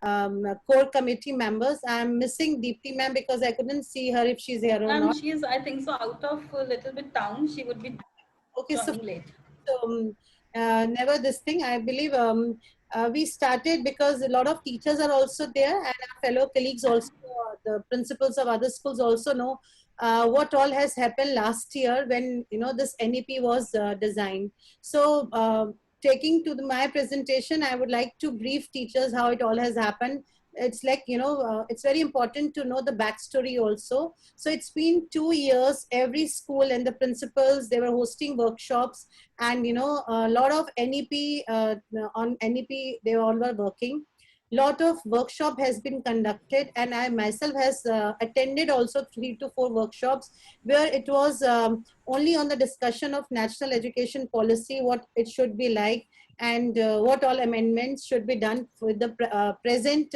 core committee members. I'm missing Deepti ma'am because I couldn't see her if she's here or not. She is, I think so, out of a little bit town. She would be Okay, so joining late. never this thing. I believe we started because a lot of teachers are also there, and our fellow colleagues also, the principals of other schools also know what all has happened last year when this NEP was designed. So taking to my presentation, I would like to brief teachers how it all has happened. It's like it's very important to know the backstory also. So it's been 2 years. Every school and the principals, they were hosting workshops, and a lot of NEP on NEP they all were working. Lot of workshop has been conducted, and I myself has attended also 3 to 4 workshops where it was only on the discussion of national education policy, what it should be like, and what all amendments should be done with the present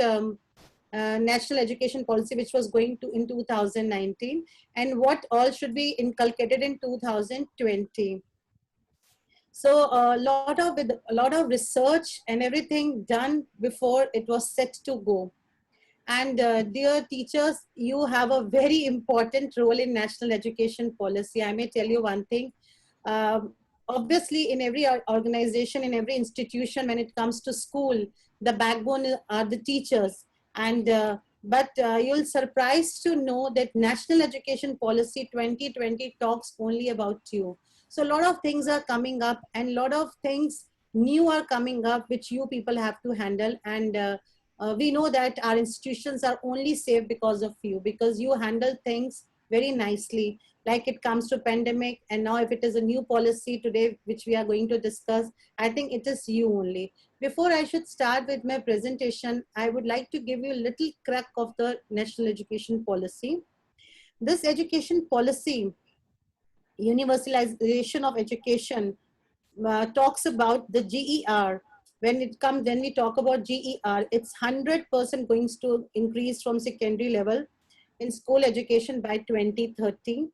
national education policy which was going to in 2019, and what all should be inculcated in 2020. So a lot of research and everything done before it was set to go. And dear teachers, you have a very important role in national education policy. I may tell you one thing. Obviously, in every organization, in every institution, when it comes to school, the backbone are the teachers. And but you'll surprised to know that National Education Policy 2020 talks only about you. So a lot of things are coming up, and a lot of things new are coming up, which you people have to handle. And we know that our institutions are only safe because of you, because you handle things very nicely, like it comes to pandemic. And now if it is a new policy today which we are going to discuss, I think it is you only. Before I should start with my presentation, I would like to give you a little crack of the national education policy. This education policy, universalization of education, talks about the GER. When we talk about GER, it's 100% going to increase from secondary level in school education by 2030.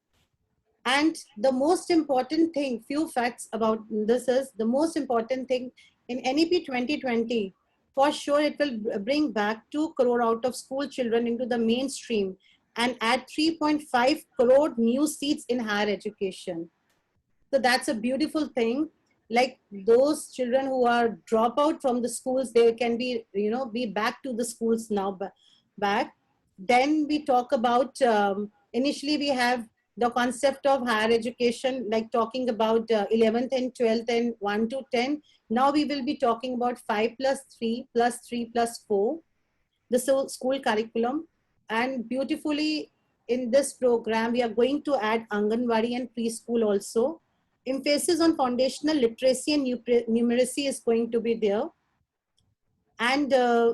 And the most important thing, few facts about this is, the most important thing in NEP 2020, for sure it will bring back 2 crore out of school children into the mainstream and add 3.5 crore new seats in higher education. So that's a beautiful thing. Like those children who are drop out from the schools, they can be, be back to the schools now back. Then we talk about, initially we have the concept of higher education, like talking about 11th and 12th and 1 to 10. Now we will be talking about 5 plus 3 plus 3 plus 4, the school curriculum. And beautifully in this program, we are going to add Anganwadi and preschool also. Emphasis on foundational literacy and numeracy is going to be there. And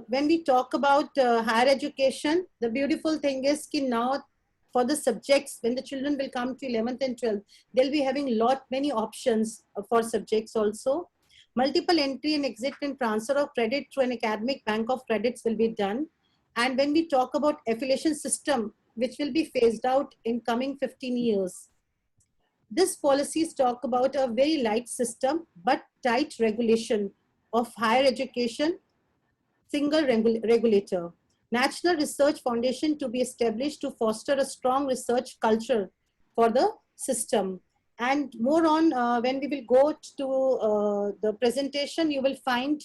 when we talk about higher education, the beautiful thing is that now for the subjects, when the children will come to 11th and 12th, they'll be having many options for subjects also. Multiple entry and exit and transfer of credit through an academic bank of credits will be done. And when we talk about affiliation system, which will be phased out in coming 15 years. This policies talk about a very light system, but tight regulation of higher education, single regulator. National Research Foundation to be established to foster a strong research culture for the system. And more on when we will go to the presentation, you will find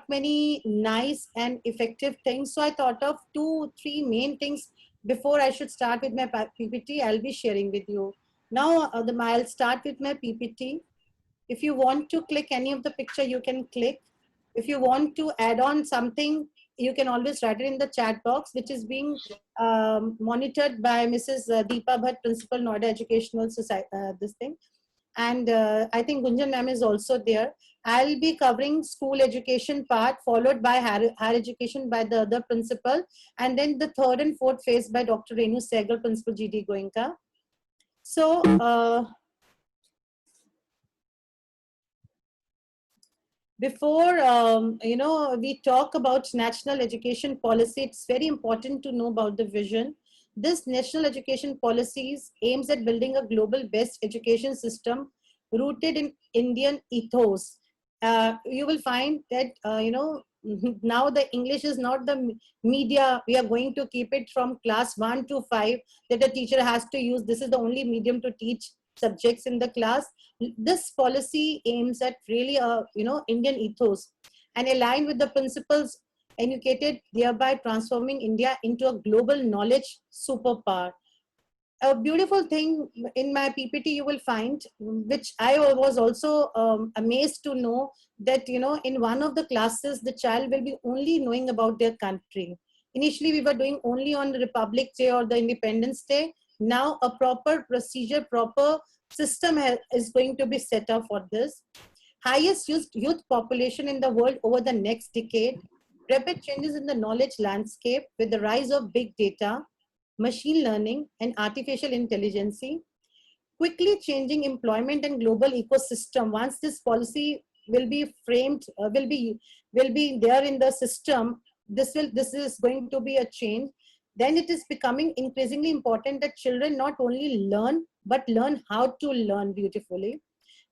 many nice and effective things. So I thought of 2-3 main things before I should start with my PPT. I'll be sharing with you. Now I'll start with my PPT. If you want to click any of the picture, you can click. If you want to add on something, you can always write it in the chat box, which is being monitored by Mrs. Deepa Bhatt, Principal, Noida Educational Society, this thing. And I think Gunjan ma'am is also there. I'll be covering school education part, followed by higher education by the other principal, and then the third and fourth phase by Dr. Renu Sehgal, Principal GD Goenka. So, before we talk about national education policy, it's very important to know about the vision. This national education policies aims at building a global best education system rooted in Indian ethos. You will find that now the English is not the media. We are going to keep it from class 1 to 5 that a teacher has to use. This is the only medium to teach subjects in the class. This policy aims at really a Indian ethos and align with the principles educated, thereby transforming India into a global knowledge superpower. A beautiful thing in my PPT you will find, which I was also amazed to know, that in one of the classes the child will be only knowing about their country. Initially we were doing only on the Republic Day or the Independence Day. Now a proper procedure, proper system is going to be set up for this. Highest youth population in the world over the next decade. Rapid changes in the knowledge landscape with the rise of big data, machine learning, and artificial intelligence. Quickly changing employment and global ecosystem. Once this policy will be framed, will be there in the system, this is going to be a change. Then it is becoming increasingly important that children not only learn but learn how to learn beautifully.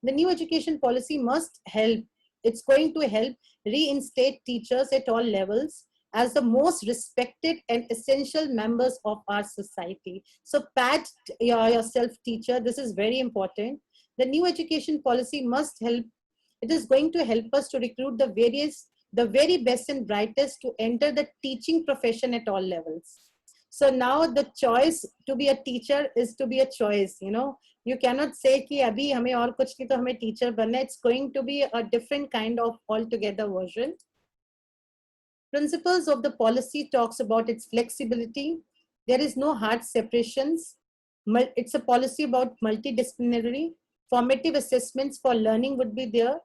The new education policy must help. It's going to help reinstate teachers at all levels as the most respected and essential members of our society. So pat yourself, teacher. This is very important. The new education policy must help. It is going to help us to recruit the very best and brightest to enter the teaching profession at all levels. So now the choice to be a teacher is to be a choice. You cannot say कि अभी हमें और कुछ नहीं तो हमें teacher बनना. It's going to be a different kind of altogether version. Principles of the policy talks about its flexibility. There is no hard separations. It's a policy about multidisciplinary. Formative assessments for learning would be there.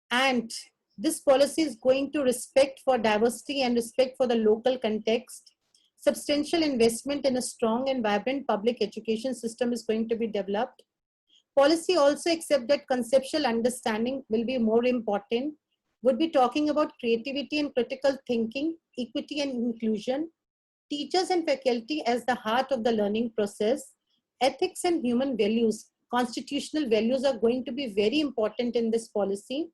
And this policy is going to respect for diversity and respect for the local context. Substantial investment in a strong and vibrant public education system is going to be developed. Policy also accepts that conceptual understanding will be more important. Would be talking about creativity and critical thinking, equity and inclusion, teachers and faculty as the heart of the learning process, ethics and human values, constitutional values are going to be very important in this policy.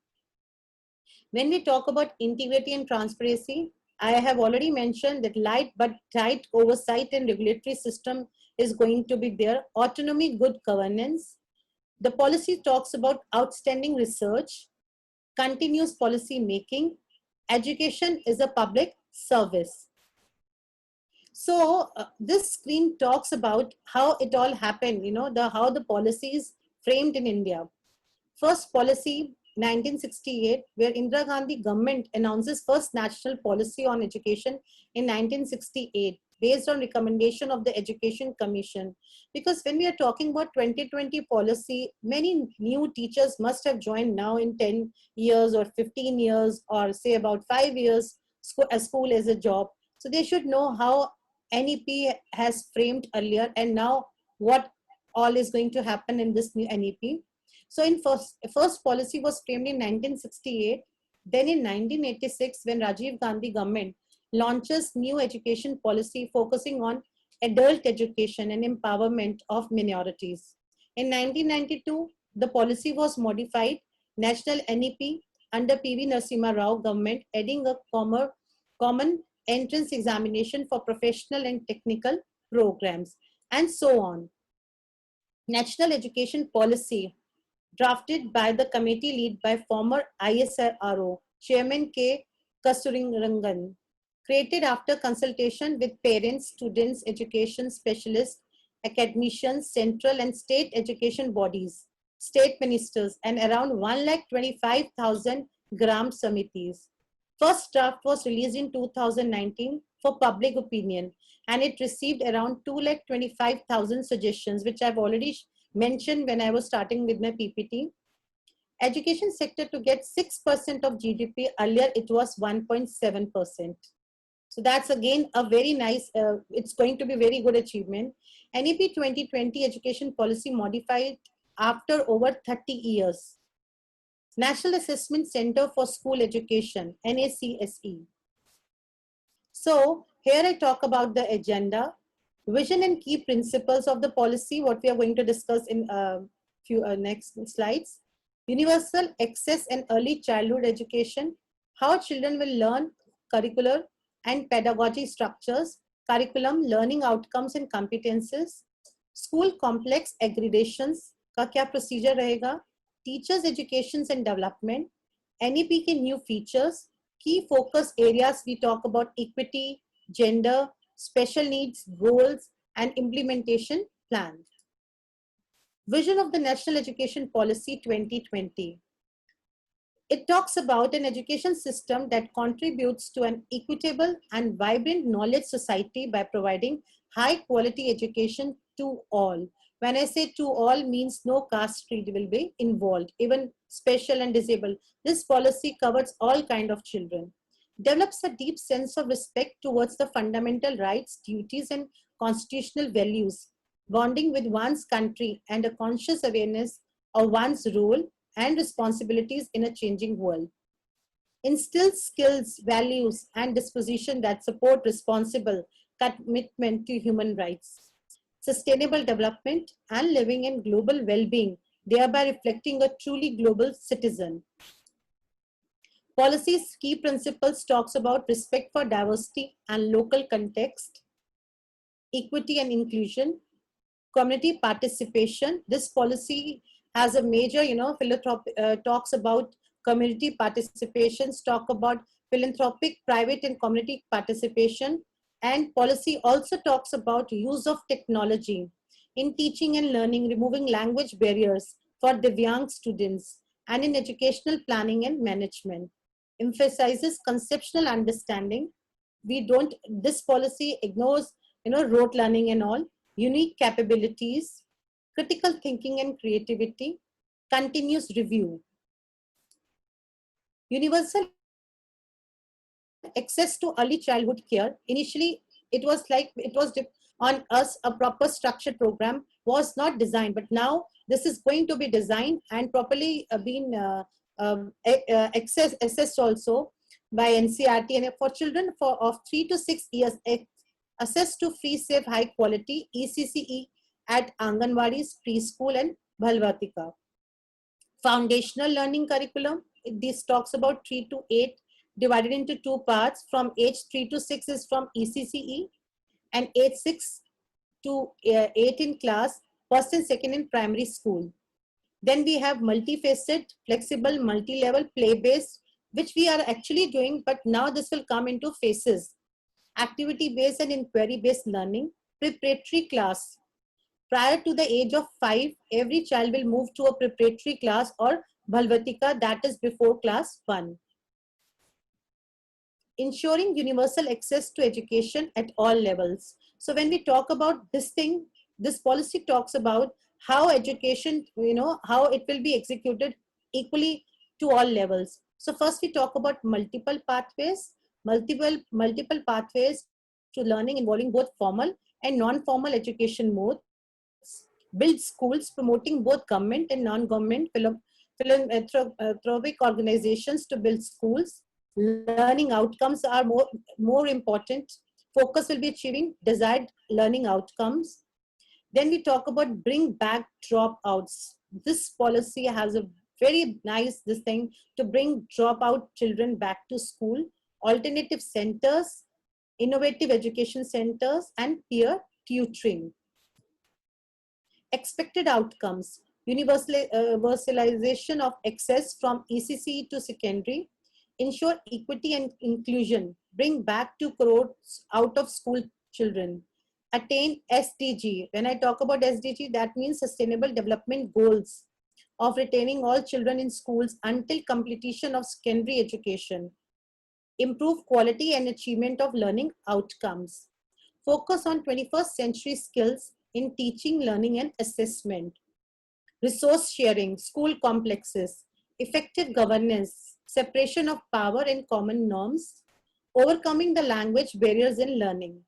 When we talk about integrity and transparency, I have already mentioned that light but tight oversight and regulatory system is going to be there. Autonomy, good governance. The policy talks about outstanding research, continuous policy making. Education is a public service. So this screen talks about how it all happened, how the policies framed in India. First policy, 1968, where Indira Gandhi government announces first national policy on education in 1968, based on recommendation of the Education Commission. Because when we are talking about 2020 policy, many new teachers must have joined now in 10 years or 15 years, or say about 5 years, a school as a job. So they should know how NEP has framed earlier and now what all is going to happen in this new NEP. So in first policy was framed in 1968. Then in 1986, when Rajiv Gandhi government launches new education policy focusing on adult education and empowerment of minorities. In 1992, the policy was modified, National NEP under PV Narasimha Rao government, adding a common entrance examination for professional and technical programs, and so on. National education policy drafted by the committee led by former ISRO Chairman K. Kasturirangan, created after consultation with parents, students, education specialists, academicians, central and state education bodies, state ministers, and around 1,25,000 Gram Samitis. First draft was released in 2019 for public opinion, and it received around 2,25,000 suggestions, which I've already mentioned when I was starting with my PPT. Education sector to get 6% of GDP, earlier it was 1.7%. So that's again a very nice, it's going to be very good achievement. NEP 2020 education policy modified after over 30 years. National Assessment Center for School Education, NACSE. So here I talk about the agenda, vision and key principles of the policy, what we are going to discuss in a few next slides. Universal access and early childhood education, How children will learn curricular and pedagogy structures, curriculum, learning outcomes and competences, school complex accreditations का क्या procedure रहेगा, teachers educations and development, NEP के new features, key focus areas we talk about equity, gender, special needs, goals and implementation plan. Vision of the National Education Policy 2020. It talks about an education system that contributes to an equitable and vibrant knowledge society by providing high quality education to all. When I say to all means no caste creed will be involved, even special and disabled. This policy covers all kind of children. Develops a deep sense of respect towards the fundamental rights, duties and constitutional values, bonding with one's country and a conscious awareness of one's role and responsibilities in a changing world. Instills skills, values, and disposition that support responsible commitment to human rights, sustainable development, and living in global well-being, thereby reflecting a truly global citizen. Policy's key principles talks about respect for diversity and local context, equity and inclusion, community participation. This policy has a major, talks about community participations, talk about philanthropic, private and community participation. And policy also talks about use of technology in teaching and learning, removing language barriers for Divyang students, and in educational planning and management. Emphasizes conceptual understanding. This policy ignores, rote learning and all, unique capabilities, critical thinking and creativity, continuous review. Universal access to early childhood care. Initially, it was on us, a proper structured program was not designed, but now this is going to be designed and properly assessed also by NCERT, and for children of 3 to 6 years, access to free, safe, high quality ECCE at Anganwadis, preschool and Bhalvatika. Foundational learning curriculum. This talks about 3 to 8 divided into 2 parts. From age 3 to 6 is from ECCE, and age 6 to 18 class, first and second in primary school. Then we have multifaceted, flexible, multi-level, play-based, which we are actually doing, but now this will come into phases. Activity-based and inquiry-based learning, preparatory class. Prior to the age of 5, every child will move to a preparatory class or Bhalvatika, that is before class 1. Ensuring universal access to education at all levels. So when we talk about this thing, this policy talks about how education, how it will be executed equally to all levels. So first we talk about multiple pathways to learning involving both formal and non-formal education modes. Build schools promoting both government and non-government philanthropic organizations to build schools. Learning outcomes are more important. Focus will be achieving desired learning outcomes. Then we talk about bring back dropouts. This policy has a very nice thing to bring dropout children back to school. Alternative centers, innovative education centers, and peer tutoring. Expected outcomes. Universalization of access from ECCE to secondary. Ensure equity and inclusion. Bring back 2 crores out of school children. Attain SDG. When I talk about SDG, that means Sustainable Development Goals of retaining all children in schools until completion of secondary education. Improve quality and achievement of learning outcomes. Focus on 21st century skills in teaching, learning, and assessment. Resource sharing, school complexes, effective governance, separation of power and common norms, overcoming the language barriers in learning.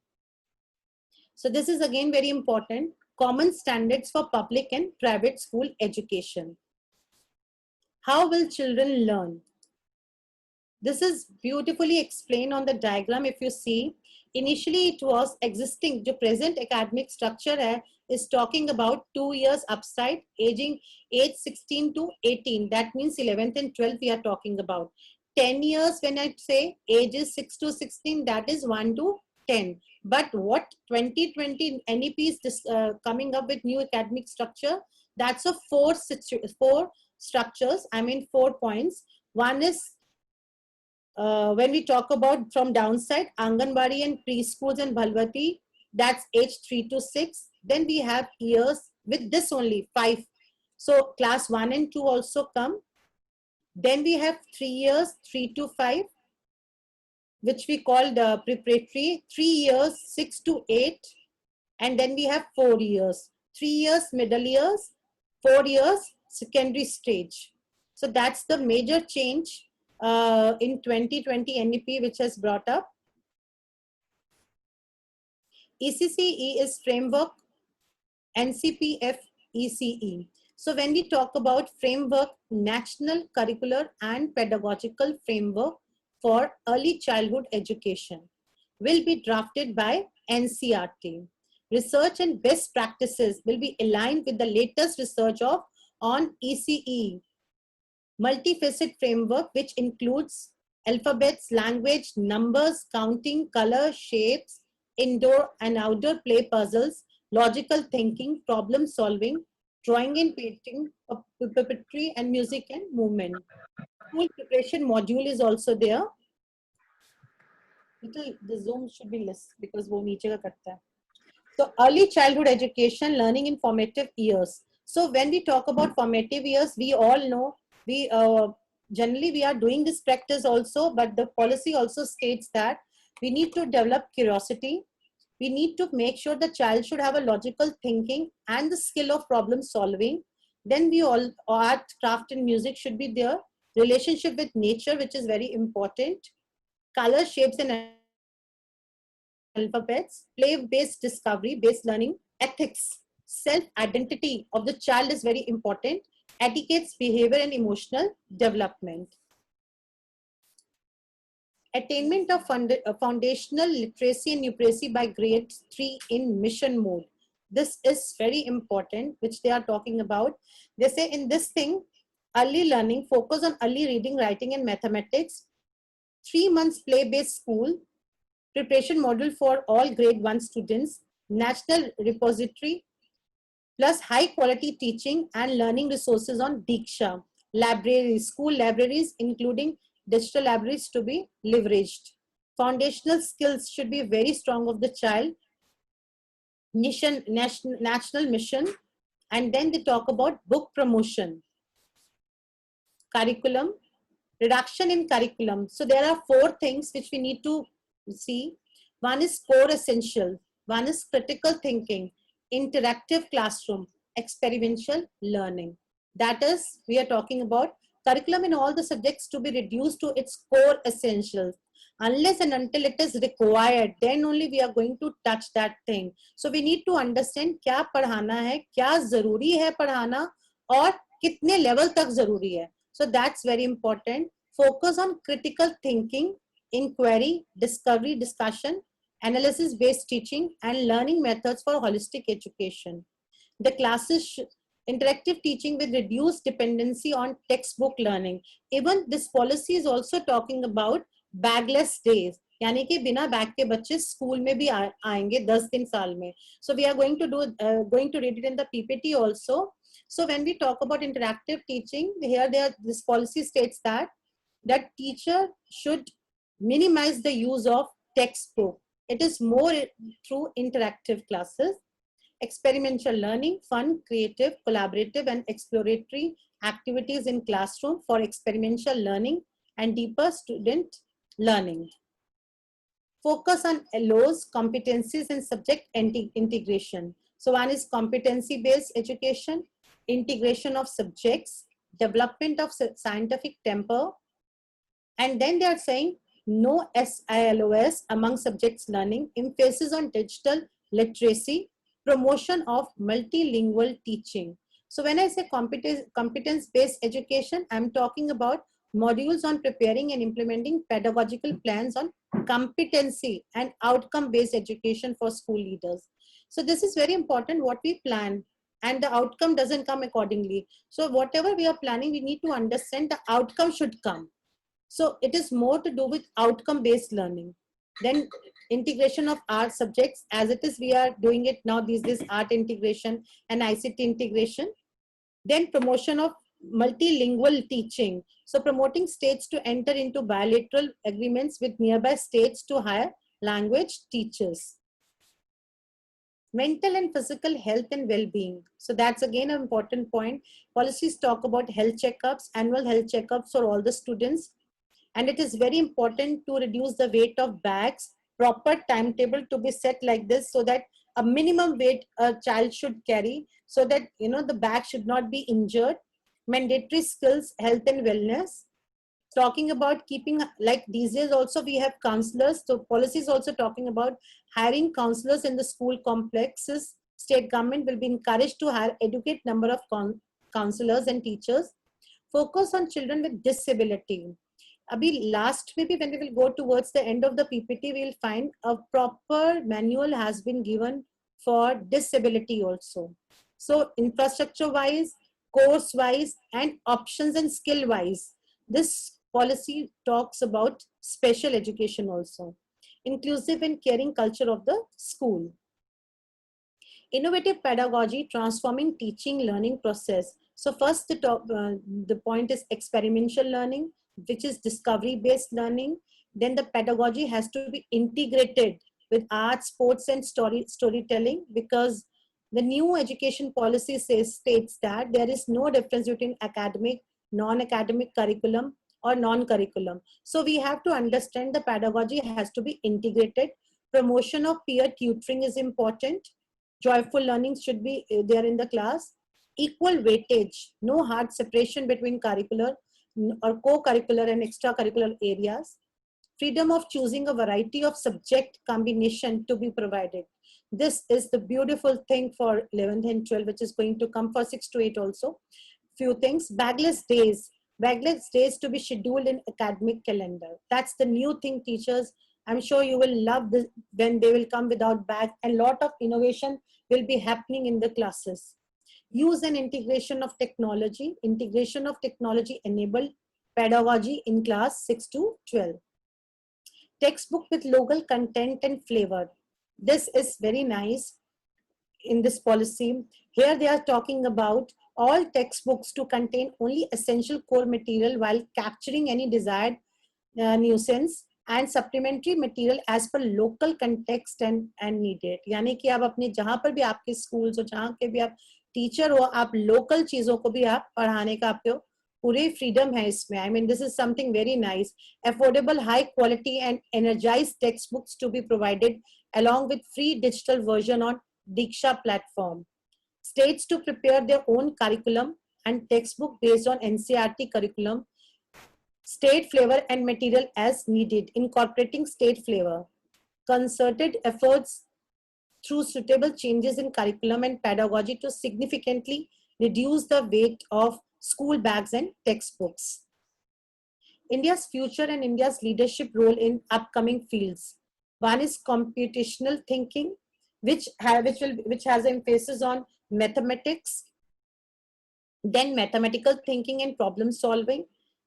So this is again very important. Common standards for public and private school education. How will children learn? This is beautifully explained on the diagram. If you see, initially it was existing. The present academic structure is talking about 2 years upside, age 16 to 18. That means 11th and 12th we are talking about. 10 years, when I say age is 6 to 16, that is 1 to 10. But what 2020 NEP is coming up with new academic structure, that's a four structures, I mean 4 points. One is when we talk about from downside, Anganwadi and preschools and Bhalwati, that's age 3 to 6. Then we have years with this only 5. So class 1 and 2 also come. Then we have 3 years, 3 to 5, which we call the preparatory, 3 years, 6 to 8. And then we have 4 years, 3 years, middle years, 4 years, secondary stage. So that's the major change in 2020 NEP which has brought up. ECCE is framework, NCPF ECE. So when we talk about framework, National Curricular and Pedagogical Framework for Early Childhood Education will be drafted by NCERT. Research and best practices will be aligned with the latest research on ECE, multifaceted framework which includes alphabets, language, numbers, counting, color, shapes, indoor and outdoor play puzzles, logical thinking, problem solving, drawing and painting, puppetry, and music and movement. School preparation module is also there. The zoom should be less because वो नीचे का करता है. So early childhood education, learning in formative years. So when we talk about formative years, we all know we generally we are doing this practice also, but the policy also states that we need to develop curiosity. We need to make sure the child should have a logical thinking and the skill of problem solving. Then we all art, craft and music should be there. Relationship with nature, which is very important. Color, shapes and alphabets, play-based discovery, based learning, ethics, self-identity of the child is very important, etiquettes, behavior and emotional development. Attainment of foundational literacy and numeracy by grade 3 in mission mode. This is very important, which they are talking about. They say in this thing, early learning, focus on early reading, writing and mathematics, 3 months play-based school, preparation module for all grade 1 students, national repository, plus high quality teaching and learning resources on Diksha, libraries, school libraries, including digital libraries to be leveraged. Foundational skills should be very strong of the child, national mission, and then they talk about book promotion, curriculum, reduction in curriculum. So there are 4 things which we need to see. One is core essential, one is critical thinking, interactive classroom, experiential learning. That is, we are talking about curriculum in all the subjects to be reduced to its core essentials. Unless and until it is required, then only we are going to touch that thing. So we need to understand क्या पढ़ाना है, क्या जरूरी है पढ़ाना और कितने level तक जरूरी है. So that's very important. Focus on critical thinking, inquiry, discovery, discussion, analysis based teaching and learning methods for holistic education. The classes interactive teaching with reduced dependency on textbook learning. Even this policy is also talking about bagless days, यानी कि बिना bag के बच्चे school में भी आएंगे 10 दिन साल में. So we are going to read it in the PPT also. So when we talk about interactive teaching, here this policy states that teacher should minimize the use of textbook. It is more through interactive classes, experiential learning, fun, creative, collaborative and exploratory activities in classroom for experiential learning and deeper student learning. Focus on LOs, competencies and subject integration. So one is competency based education, integration of subjects, development of scientific temper, and then they are saying no SILOS among subjects learning, emphasis on digital literacy, promotion of multilingual teaching. So when I say competence based education, I'm talking about modules on preparing and implementing pedagogical plans on competency and outcome-based education for school leaders. So this is very important, what we plan, and the outcome doesn't come accordingly. So whatever we are planning, we need to understand the outcome should come. So it is more to do with outcome-based learning. Then integration of art subjects, as it is we are doing it now these days, art integration and ICT integration. Then promotion of multilingual teaching. So promoting states to enter into bilateral agreements with nearby states to hire language teachers. Mental and physical health and well-being. So that's again an important point. Policies talk about health checkups, annual health checkups for all the students. And it is very important to reduce the weight of bags, proper timetable to be set like this so that a minimum weight a child should carry so that, you know, the bag should not be injured. Mandatory skills, health and wellness. Talking about keeping, like these days also we have counselors. So policy is also talking about hiring counselors in the school complexes. State government will be encouraged to hire adequate number of counselors and teachers. Focus on children with disability. Abhi last maybe when we will go towards the end of the PPT, we will find a proper manual has been given for disability also. So infrastructure wise, course wise, and options and skill wise, this policy talks about special education also. Inclusive and caring culture of the school. Innovative pedagogy, transforming teaching learning process. So first the point is experiential learning, which is discovery based learning. Then the pedagogy has to be integrated with art, sports and storytelling, because the new education policy states that there is no difference between academic, non-academic curriculum or non-curriculum. So we have to understand the pedagogy has to be integrated. Promotion of peer tutoring is important. Joyful learning should be there in the class. Equal weightage, no hard separation between curricular or co-curricular and extracurricular areas. Freedom of choosing a variety of subject combination to be provided. This is the beautiful thing for 11th and 12th, which is going to come for 6 to 8 also. Few things, bagless days. Bagless days to be scheduled in academic calendar. That's the new thing, teachers. I'm sure you will love this when they will come without bag, and lot of innovation will be happening in the classes. Use and integration of technology. Integration of technology enabled pedagogy in class 6 to 12. Textbook with local content and flavor. This is very nice in this policy. Here they are talking about all textbooks to contain only essential core material while capturing any desired nuisance and supplementary material as per local context and needed. यानी कि आप अपने जहाँ पर भी आपके schools हो, जहाँ के भी आप teacher हो, आप local चीजों को भी आप पढ़ाने का आपको पूरी freedom है इसमें. I mean, this is something very nice. Affordable, high quality and energized textbooks to be provided along with free digital version on Diksha platform. States to prepare their own curriculum and textbook based on NCERT curriculum. State flavor and material as needed, incorporating state flavor. Concerted efforts through suitable changes in curriculum and pedagogy to significantly reduce the weight of school bags and textbooks. India's future and India's leadership role in upcoming fields. One is computational thinking, which has an emphasis on mathematics, then mathematical thinking and problem solving.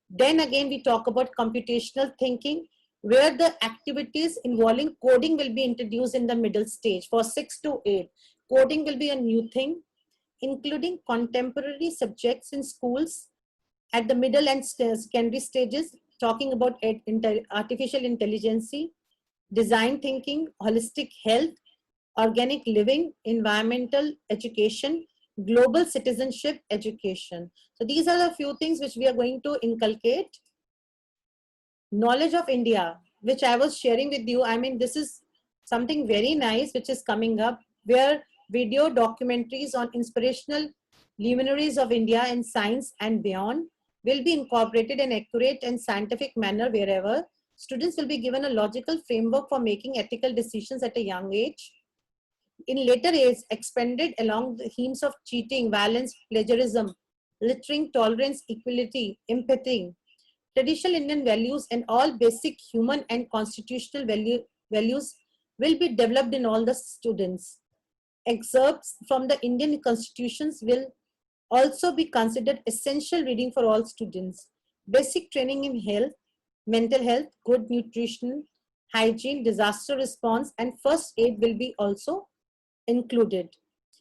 Then again, we talk about computational thinking, where the activities involving coding will be introduced in the middle stage for 6 to 8. Coding will be a new thing, including contemporary subjects in schools at the middle and secondary stages, talking about artificial intelligence, design thinking, holistic health, organic living, environmental education, global citizenship education. So these are the few things which we are going to inculcate. Knowledge of India, which I was sharing with you. I mean, this is something very nice which is coming up, where video documentaries on inspirational luminaries of India in science and beyond will be incorporated in accurate and scientific manner wherever. Students will be given a logical framework for making ethical decisions at a young age. In later age, expanded along the themes of cheating, violence, plagiarism, littering, tolerance, equality, empathy, traditional Indian values, and all basic human and constitutional values will be developed in all the students. Excerpts from the Indian constitutions will also be considered essential reading for all students. Basic training in health, mental health, good nutrition, hygiene, disaster response, and first aid will be also included.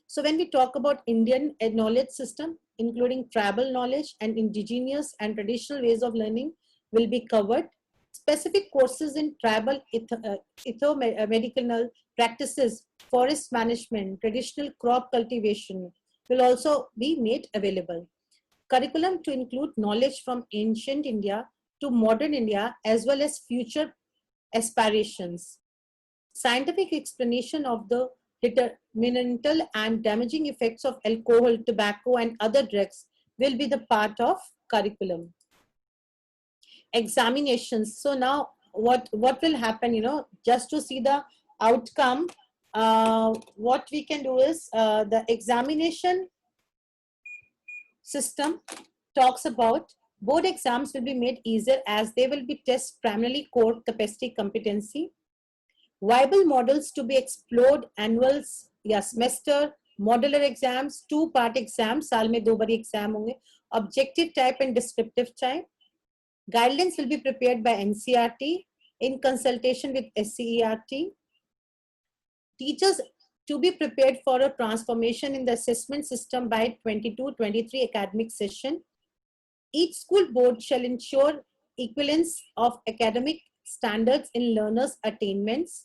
So when we talk about Indian knowledge system, including tribal knowledge and indigenous and traditional ways of learning will be covered. Specific courses in tribal medicinal practices, forest management, traditional crop cultivation will also be made available. Curriculum to include knowledge from ancient India to modern India as well as future aspirations. Scientific explanation of the detrimental and damaging effects of alcohol, tobacco, and other drugs will be the part of curriculum. Examinations. So now what will happen, just to see the outcome, what we can do is the examination system talks about board exams will be made easier as they will be test primarily core capacity competency. Viable models to be explored, annual या semester, modular exams, two-part exams, साल में 2 बारी exam होंगे, objective type and descriptive type. Guidelines will be prepared by NCERT in consultation with SCERT. Teachers to be prepared for a transformation in the assessment system by 22-23 academic session. Each school board shall ensure equivalence of academic standards in learners' attainments.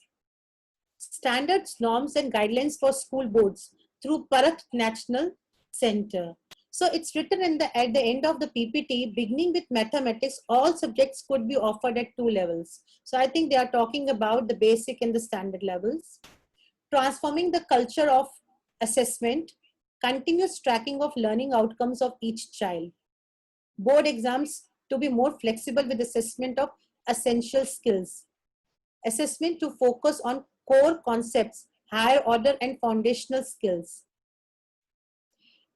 Standards, norms, and guidelines for school boards through Parakh National Center. So it's written at the end of the PPT, beginning with mathematics, all subjects could be offered at 2 levels. So I think they are talking about the basic and the standard levels. Transforming the culture of assessment, continuous tracking of learning outcomes of each child. Board exams to be more flexible with assessment of essential skills. Assessment to focus on core concepts, higher order and foundational skills.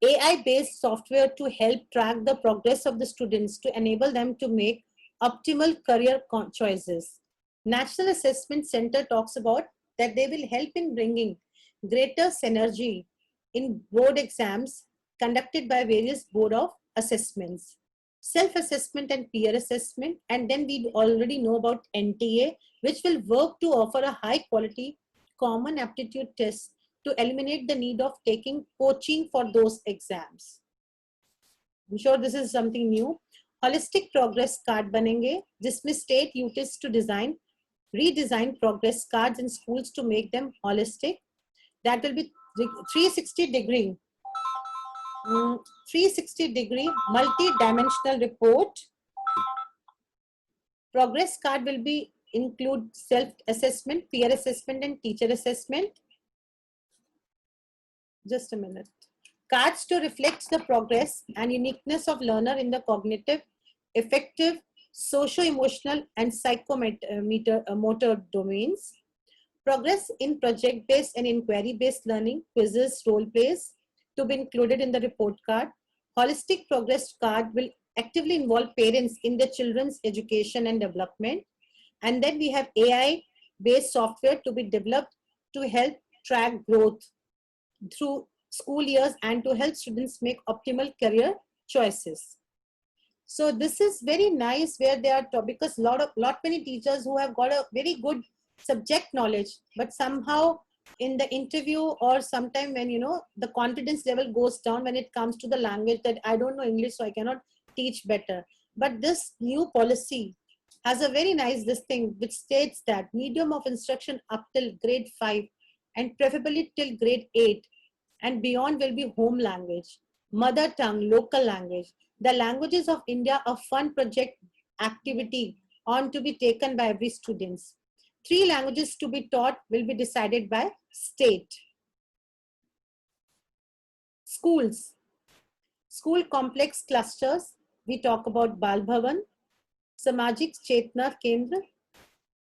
AI-based software to help track the progress of the students to enable them to make optimal career choices. National Assessment Center talks about that they will help in bringing greater synergy in board exams conducted by various board of assessments. Self-assessment and peer assessment, and then we already know about NTA, which will work to offer a high quality common aptitude test to eliminate the need of taking coaching for those exams. I'm sure this is something new. Holistic progress card banenge, जिसमें state uses to redesign progress cards in schools to make them holistic. That will be 360-degree. 360-degree multi-dimensional report. Progress card will be include self-assessment, peer assessment, and teacher assessment. Just a minute. Cards to reflect the progress and uniqueness of learner in the cognitive, affective, socio-emotional, and psychomotor domains. Progress in project-based and inquiry-based learning, quizzes, role plays to be included in the report card. Holistic progress card will actively involve parents in their children's education and development. And then we have AI-based software to be developed to help track growth through school years and to help students make optimal career choices. So this is very nice where they are because lot many teachers who have got a very good subject knowledge, but somehow in the interview or sometime when the confidence level goes down when it comes to the language, that I don't know English so I cannot teach better. But this new policy has a very nice thing which states that medium of instruction up till grade 5 and preferably till grade 8 and beyond will be home language, mother tongue, local language. The languages of India, a fun project activity on to be taken by every student. 3 languages to be taught will be decided by state. Schools. School complex clusters. We talk about Bal Bhavan, Samajik Chetna Kendra,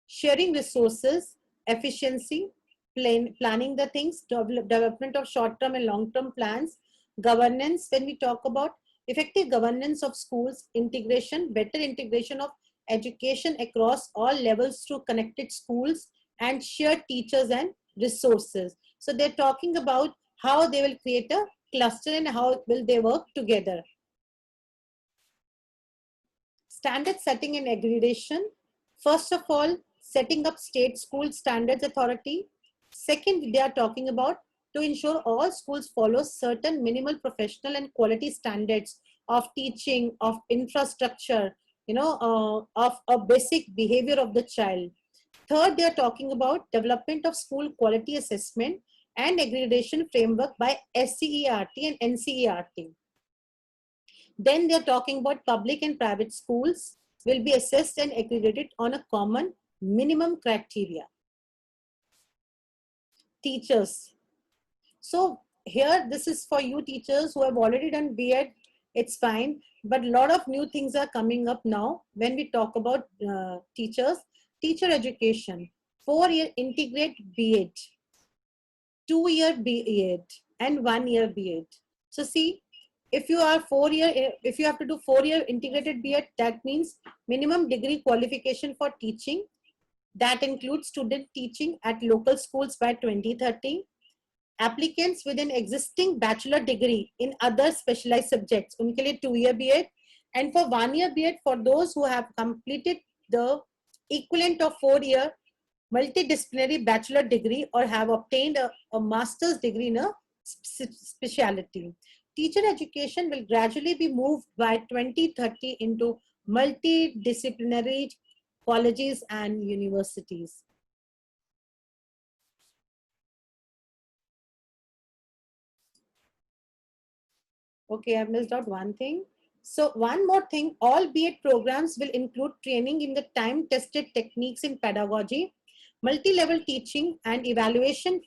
sharing resources, efficiency, planning the things, development of short-term and long-term plans, governance. When we talk about effective governance of schools, integration, better integration of education across all levels through connected schools and shared teachers and resources. So they're talking about how they will create a cluster and how will they work together. Standard setting and accreditation. First of all, setting up state school standards authority. Second, they are talking about to ensure all schools follow certain minimal professional and quality standards of teaching, of infrastructure, of a basic behavior of the child. Third, they are talking about development of school quality assessment and accreditation framework by SCERT and NCERT. Then they're talking about public and private schools will be assessed and accredited on a common minimum criteria. Teachers. So here, this is for you teachers who have already done B.Ed, it's fine. But a lot of new things are coming up now when we talk about teachers. Teacher education, 4-year integrate B.Ed, 2-year B.Ed and 1-year B.Ed. So see, if you are if you have to do 4-year integrated B.Ed, that means minimum degree qualification for teaching. That includes student teaching at local schools by 2030. Applicants with an existing bachelor degree in other specialized subjects, unke liye 2-year B.Ed, and for 1-year B.Ed for those who have completed the equivalent of 4-year multidisciplinary bachelor degree or have obtained a master's degree in a specialty. Teacher education will gradually be moved by 2030 into multidisciplinary colleges and universities. Okay, I missed out one thing. So one more thing, all B.Ed programs will include training in the time-tested techniques in pedagogy, multi-level teaching and evaluation,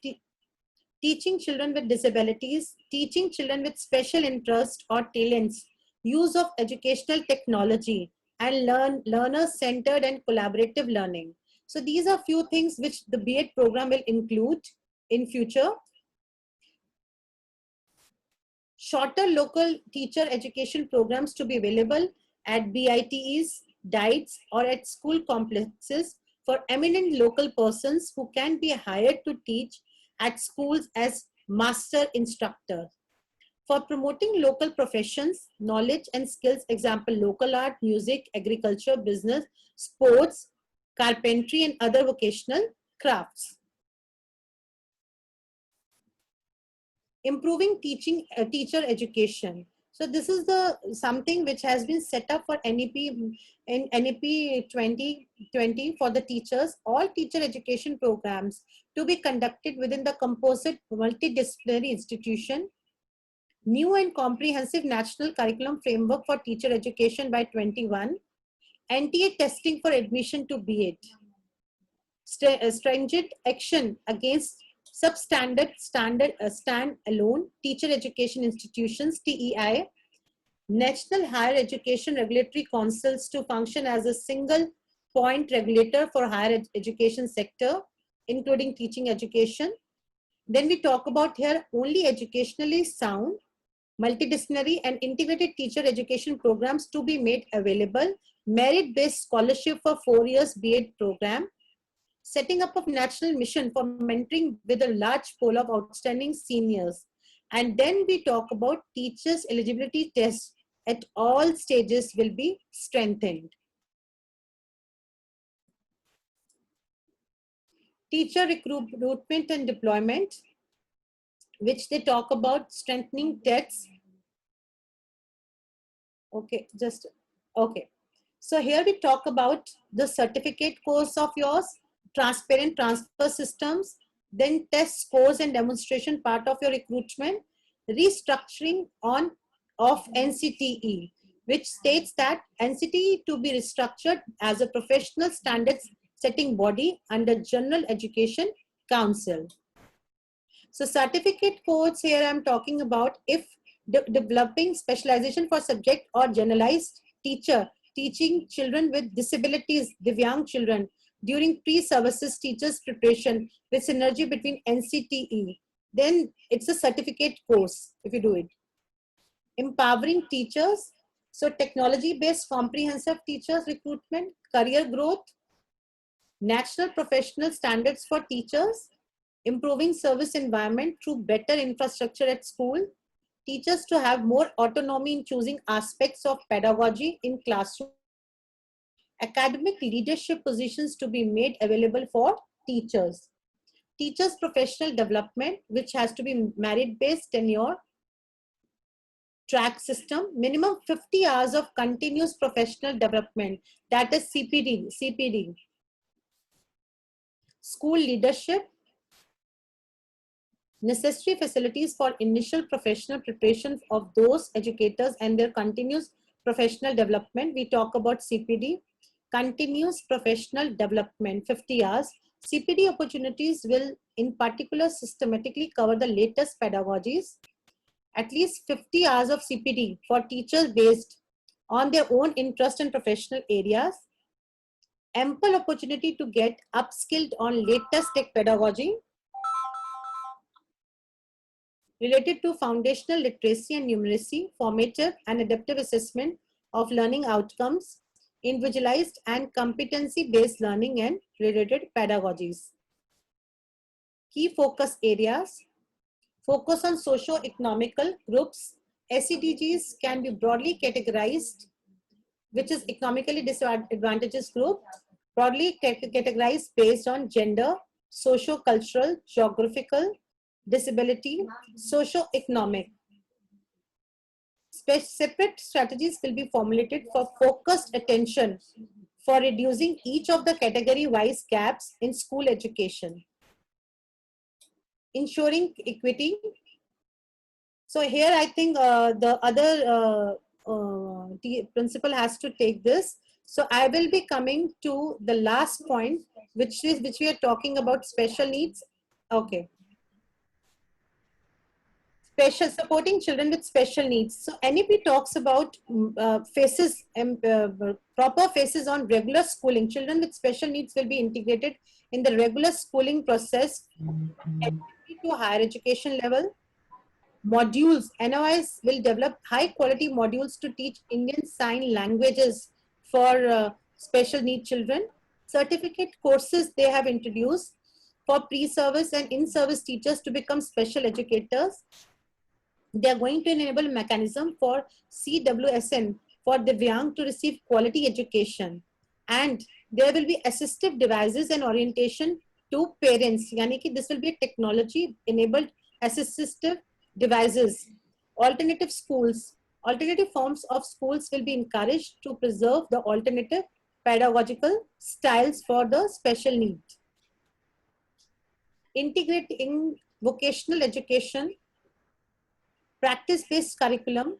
teaching children with disabilities, teaching children with special interest or talents, use of educational technology, and learner-centered and collaborative learning. So these are few things which the B.Ed program will include in future. Shorter local teacher education programs to be available at BITEs, DIETs, or at school complexes for eminent local persons who can be hired to teach at schools as master instructors. For promoting local professions, knowledge and skills, example, local art, music, agriculture, business, sports, carpentry, and other vocational crafts. Improving teacher education. So this is the something which has been set up for NEP in NEP 2020 for the teachers. All teacher education programs to be conducted within the composite multidisciplinary institution. New and comprehensive national curriculum framework for teacher education by 21. NTA testing for admission to B.Ed. Stringent action against substandard stand-alone teacher education institutions, TEI, National Higher Education Regulatory Councils to function as a single point regulator for higher education sector, including teaching education. Then we talk about here only educationally sound, multidisciplinary and integrated teacher education programs to be made available, merit-based scholarship for 4 years B.Ed program, setting up of national mission for mentoring with a large pool of outstanding seniors. And then we talk about teachers eligibility tests at all stages will be strengthened. Teacher recruitment and deployment, which they talk about strengthening tests. Okay, okay. So here we talk about the certificate course of yours, transparent transfer systems, then test scores and demonstration part of your recruitment, restructuring of NCTE, which states that NCTE to be restructured as a professional standards setting body under General Education Council. So certificate codes here I'm talking about if developing specialization for subject or generalized teacher teaching children with disabilities, Divyang children, during pre-services teachers preparation with synergy between NCTE, then it's a certificate course if you do it. Empowering teachers, so technology-based comprehensive teachers recruitment, career growth, national professional standards for teachers, improving service environment through better infrastructure at school, teachers to have more autonomy in choosing aspects of pedagogy in classroom Academic leadership positions to be made available for teachers. Teachers professional development, which has to be merit based tenure track system, minimum 50 hours of continuous professional development, that is CPD. School leadership, necessary facilities for initial professional preparation of those educators and their continuous professional development. We talk about CPD, continuous professional development, 50 hours. CPD opportunities will in particular systematically cover the latest pedagogies. At least 50 hours of CPD for teachers based on their own interest and professional areas. Ample opportunity to get upskilled on latest tech pedagogy related to foundational literacy and numeracy, formative and adaptive assessment of learning outcomes, individualized and competency-based learning and related pedagogies. Key focus areas: focus on socio-economical groups. SEDGs can be broadly categorized, which is economically disadvantaged group, broadly categorized based on gender, socio-cultural, geographical, disability, socio-economic. Separate strategies will be formulated for focused attention for reducing each of the category-wise gaps in school education. Ensuring equity. So here I think the other principal has to take this. So I will be coming to the last point, which we are talking about special needs. Okay. Supporting children with special needs. So NEP talks about proper phases on regular schooling. Children with special needs will be integrated in the regular schooling process to higher education level. Modules, NOIs will develop high quality modules to teach Indian sign languages for special need children. Certificate courses they have introduced for pre-service and in-service teachers to become special educators. They are going to enable mechanism for CWSN for Divyang to receive quality education. And there will be assistive devices and orientation to parents. Yani ki this will be a technology enabled assistive devices. Alternative schools, alternative forms of schools will be encouraged to preserve the alternative pedagogical styles for the special need. Integrating vocational education, practice-based curriculum.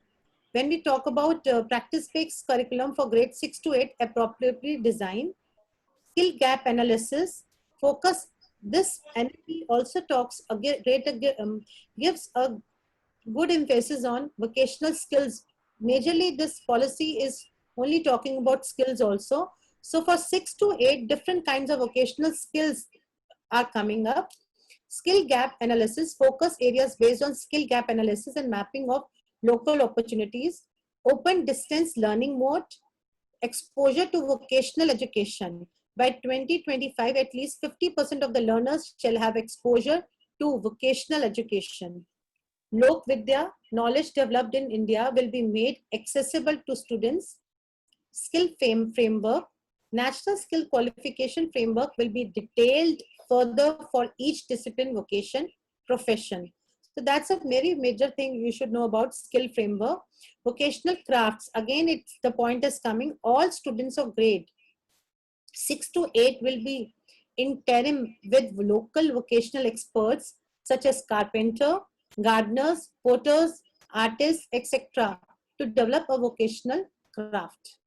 When we talk about practice-based curriculum for grade 6 to 8, appropriately designed. Skill gap analysis, focus. This NLP also talks gives a good emphasis on vocational skills. Majorly, this policy is only talking about skills also. So for 6 to 8 different kinds of vocational skills are coming up. Skill gap analysis, focus areas based on skill gap analysis and mapping of local opportunities. Open distance learning mode, exposure to vocational education. By 2025, at least 50% of the learners shall have exposure to vocational education. Lok Vidya, knowledge developed in India, will be made accessible to students. Skill framework, national skill qualification framework will be detailed further for each discipline, vocation, profession. So that's a very major thing you should know about skill framework. Vocational crafts, again, the point is coming, all students of grade 6 to 8 will be interim with local vocational experts such as carpenter, gardeners, porters, artists, etc. to develop a vocational craft.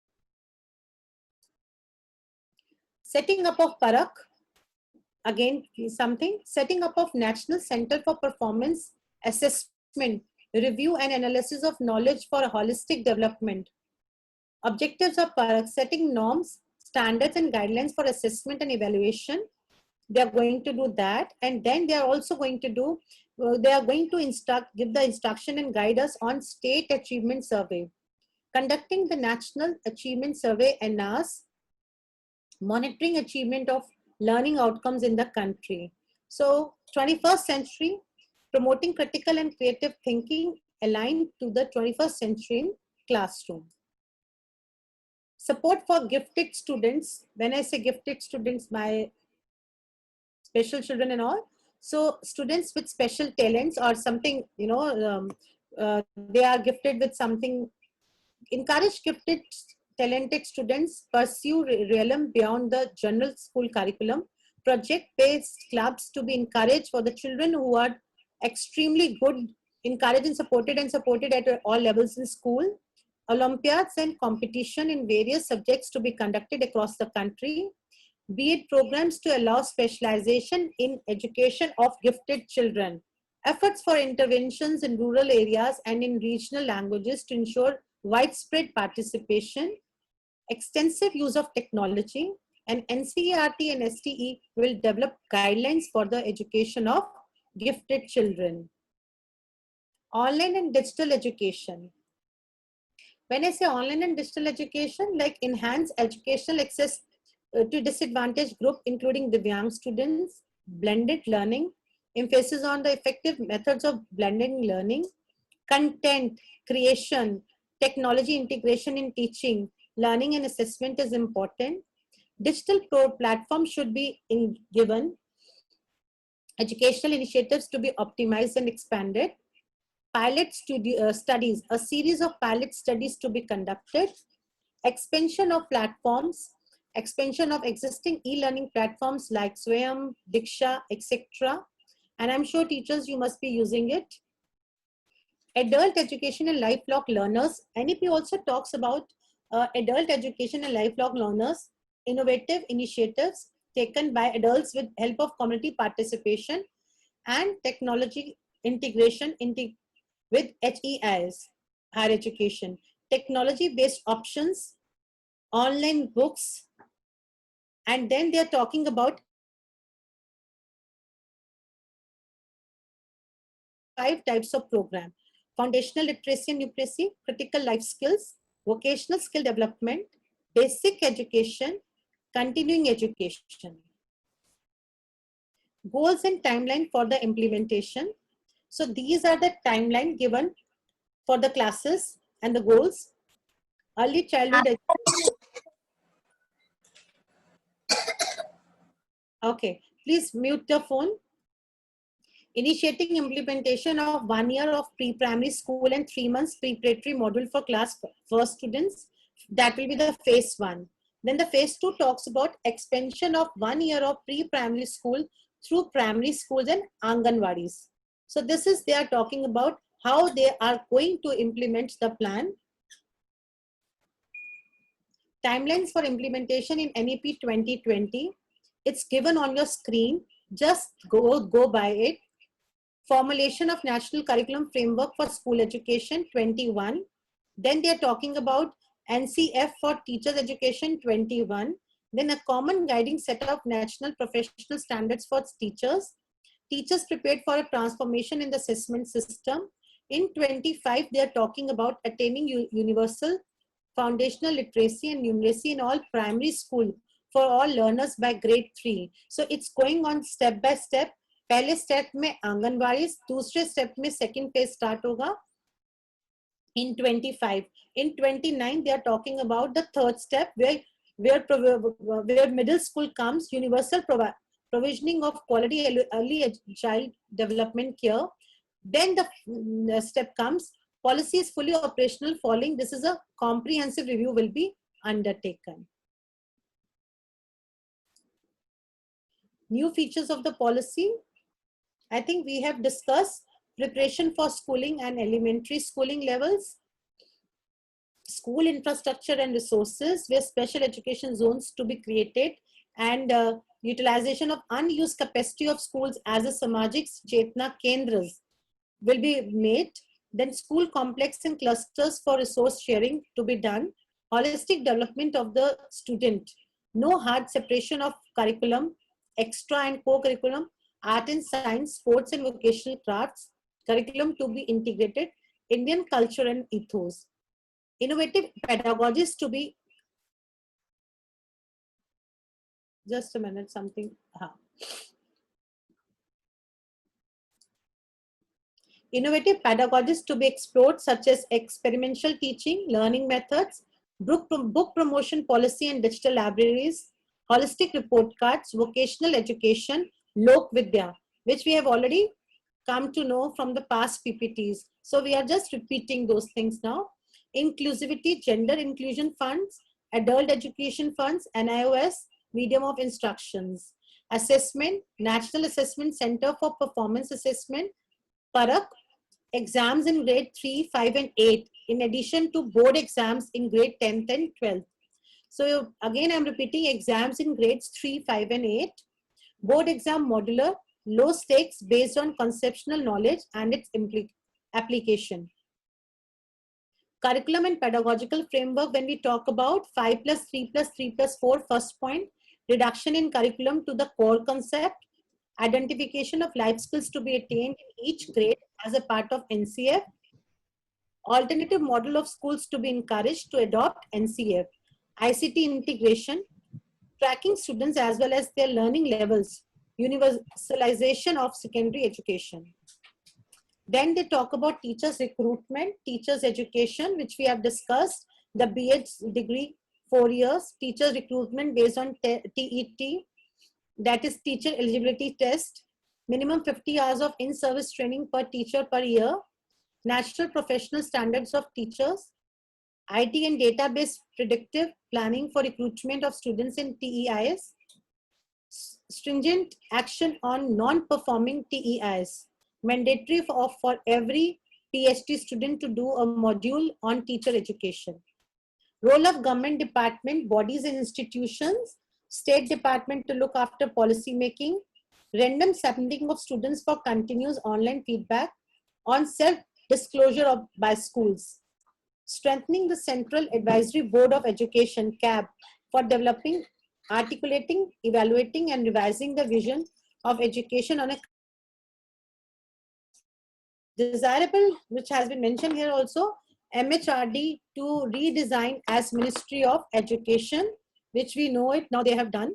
Setting up of Parak, again something, setting up of National Center for Performance Assessment, Review and Analysis of Knowledge for Holistic Development. Objectives of Parak, setting norms, standards and guidelines for assessment and evaluation. They are going to do that, and then they are also going to do, they are going to give the instruction and guide us on State Achievement Survey. Conducting the National Achievement Survey (NAS), monitoring achievement of learning outcomes in the country. So 21st century, promoting critical and creative thinking aligned to the 21st century classroom. Support for gifted students. When I say gifted students, my special children and all. So students with special talents or something, they are gifted with something. Encourage gifted, talented students pursue realm beyond the general school curriculum. Project-based clubs to be encouraged for the children who are extremely good, encouraged and supported at all levels in school. Olympiads and competition in various subjects to be conducted across the country. Be it programs to allow specialization in education of gifted children. Efforts for interventions in rural areas and in regional languages to ensure widespread participation. Extensive use of technology, and NCERT and STE will develop guidelines for the education of gifted children. Online and digital education. When I say online and digital education, like enhance educational access to disadvantaged group, including Divyang students, blended learning, emphasis on the effective methods of blended learning, content creation, technology integration in teaching, learning and assessment is important. Digital platforms should be given. Educational initiatives to be optimized and expanded. Pilot studies, a series of pilot studies to be conducted. Expansion of platforms, expansion of existing e-learning platforms like Swayam, Diksha, etc. And I'm sure teachers, you must be using it. Adult education and lifelong learners. NEP also talks about adult education and lifelong learners, innovative initiatives taken by adults with help of community participation and technology integration with HEIS, higher education. Technology-based options, online books, and then they're talking about 5 types of program: foundational literacy and numeracy, critical life skills, vocational skill development, basic education, continuing education. Goals and timeline for the implementation. So these are the timeline given for the classes and the goals. Early childhood education. Okay, please mute the phone. Initiating implementation of 1 year of pre-primary school and 3 months preparatory module for class first students. That will be the phase 1. Then the phase 2 talks about expansion of 1 year of pre-primary school through primary schools and Anganwadis. So this is, they are talking about how they are going to implement the plan. Timelines for implementation in NEP 2020. It's given on your screen. Just go by it. Formulation of National Curriculum Framework for School Education 21. Then they are talking about NCF for Teachers Education 21. Then a common guiding set of national professional standards for teachers. Teachers prepared for a transformation in the assessment system. In 25, they are talking about attaining universal foundational literacy and numeracy in all primary school for all learners by grade 3. So it's going on step by step. पहले step में आंगनवाड़ी, दूसरे step में second phase start होगा in 25. In 29 they are talking about the third step where middle school comes, universal provisioning of quality early child development care. Then the step comes, policy is fully operational following. This is a comprehensive review will be undertaken. New features of the policy. I think we have discussed preparation for schooling and elementary schooling levels, school infrastructure and resources, where special education zones to be created, and utilization of unused capacity of schools as a Samajik Chetna Kendras will be made. Then school complex and clusters for resource sharing to be done. Holistic development of the student. No hard separation of curriculum, extra and co-curriculum, art and science, sports and vocational crafts, curriculum to be integrated, Indian culture and ethos. Innovative pedagogies to be, just a minute, something. Innovative pedagogies to be explored, such as experiential teaching, learning methods, book promotion policy and digital libraries, holistic report cards, vocational education, Lok Vidya, which we have already come to know from the past PPTs. So we are just repeating those things now. Inclusivity, gender inclusion funds, adult education funds, NIOS, medium of instructions. Assessment, National Assessment Center for Performance Assessment, Parak, exams in grade 3, 5 and 8, in addition to board exams in grade 10th and 12th. So again, I'm repeating exams in grades 3, 5 and 8. Board exam modular, low stakes based on conceptual knowledge and its application. Curriculum and pedagogical framework, when we talk about 5 plus 3 plus 3 plus 4, first point, reduction in curriculum to the core concept, identification of life skills to be attained in each grade as a part of NCF, alternative model of schools to be encouraged to adopt NCF, ICT integration, tracking students as well as their learning levels, universalization of secondary education. Then they talk about teachers recruitment, teachers education, which we have discussed, the BEd degree, 4 years, teachers recruitment based on TET, that is teacher eligibility test, minimum 50 hours of in-service training per teacher per year, national professional standards of teachers, IT and database predictive planning for recruitment of students in TEIs, stringent action on non-performing TEIs, mandatory for every PhD student to do a module on teacher education. Role of government department, bodies and institutions, State Department to look after policy making, random submitting of students for continuous online feedback on self-disclosure by schools, strengthening the Central Advisory Board of Education, CAB, for developing, articulating, evaluating and revising the vision of education on a desirable, which has been mentioned here also, MHRD to redesign as Ministry of Education, which we know it now they have done.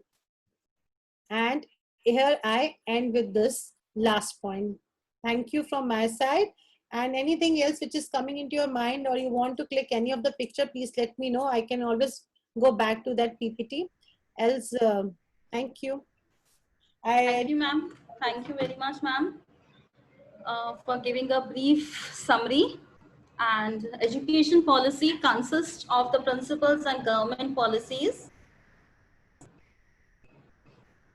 And here I end with this last point. Thank you from my side. And anything else which is coming into your mind or you want to click any of the picture, please let me know. I can always go back to that PPT. Else, thank you. Thank you, ma'am. Thank you very much, ma'am, for giving a brief summary. And education policy consists of the principles and government policies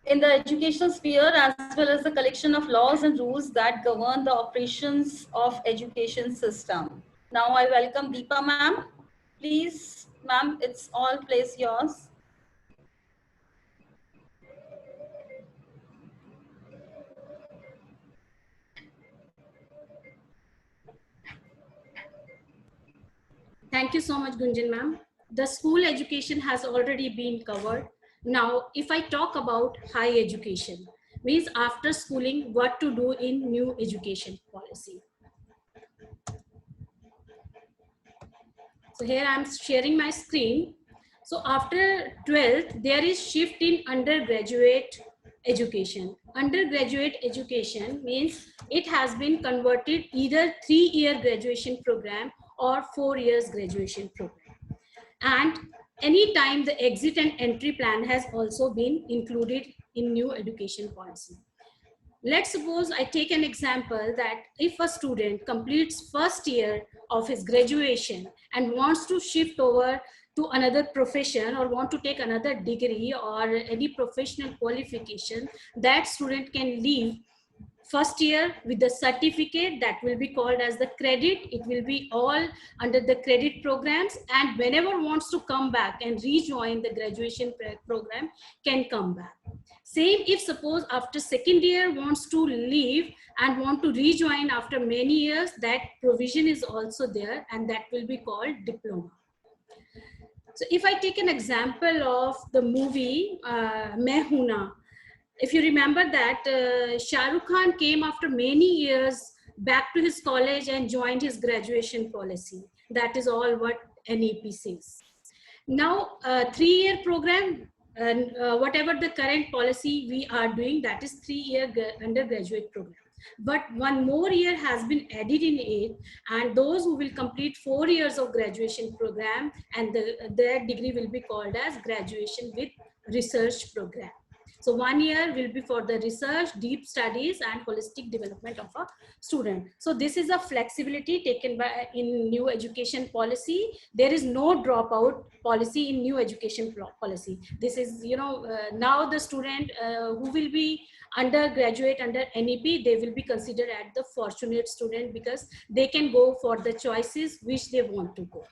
in the educational sphere, as well as the collection of laws and rules that govern the operations of education system. Now I welcome Deepa ma'am. Please, ma'am, it's all place yours. Thank you so much, Gunjan ma'am. The school education has already been covered. Now, if I talk about higher education, means after schooling, what to do in new education policy. So here I'm sharing my screen. So after 12th, there is shift in undergraduate education. Undergraduate education means it has been converted either 3-year graduation program or 4 years graduation program. And anytime the exit and entry plan has also been included in new education policy. Let's suppose I take an example that if a student completes first year of his graduation and wants to shift over to another profession or want to take another degree or any professional qualification, that student can leave first year with the certificate that will be called as the credit. It will be all under the credit programs, and whenever wants to come back and rejoin the graduation program can come back. Same if suppose after second year wants to leave and want to rejoin after many years, that provision is also there and that will be called diploma. So if I take an example of the movie Main Hoon Na, if you remember that Shah Rukh Khan came after many years back to his college and joined his graduation policy. That is all what NEP says. Now, 3-year program, and whatever the current policy we are doing, that is 3-year undergraduate program. but one more year has been added in it, and those who will complete 4 years of graduation program, and their degree will be called as graduation with research program. So 1 year will be for the research, deep studies, and holistic development of a student. So this is a flexibility taken by in new education policy. There is no dropout policy in new education policy. This is, now the student who will be undergraduate under NEP, they will be considered as the fortunate student because they can go for the choices which they want to go.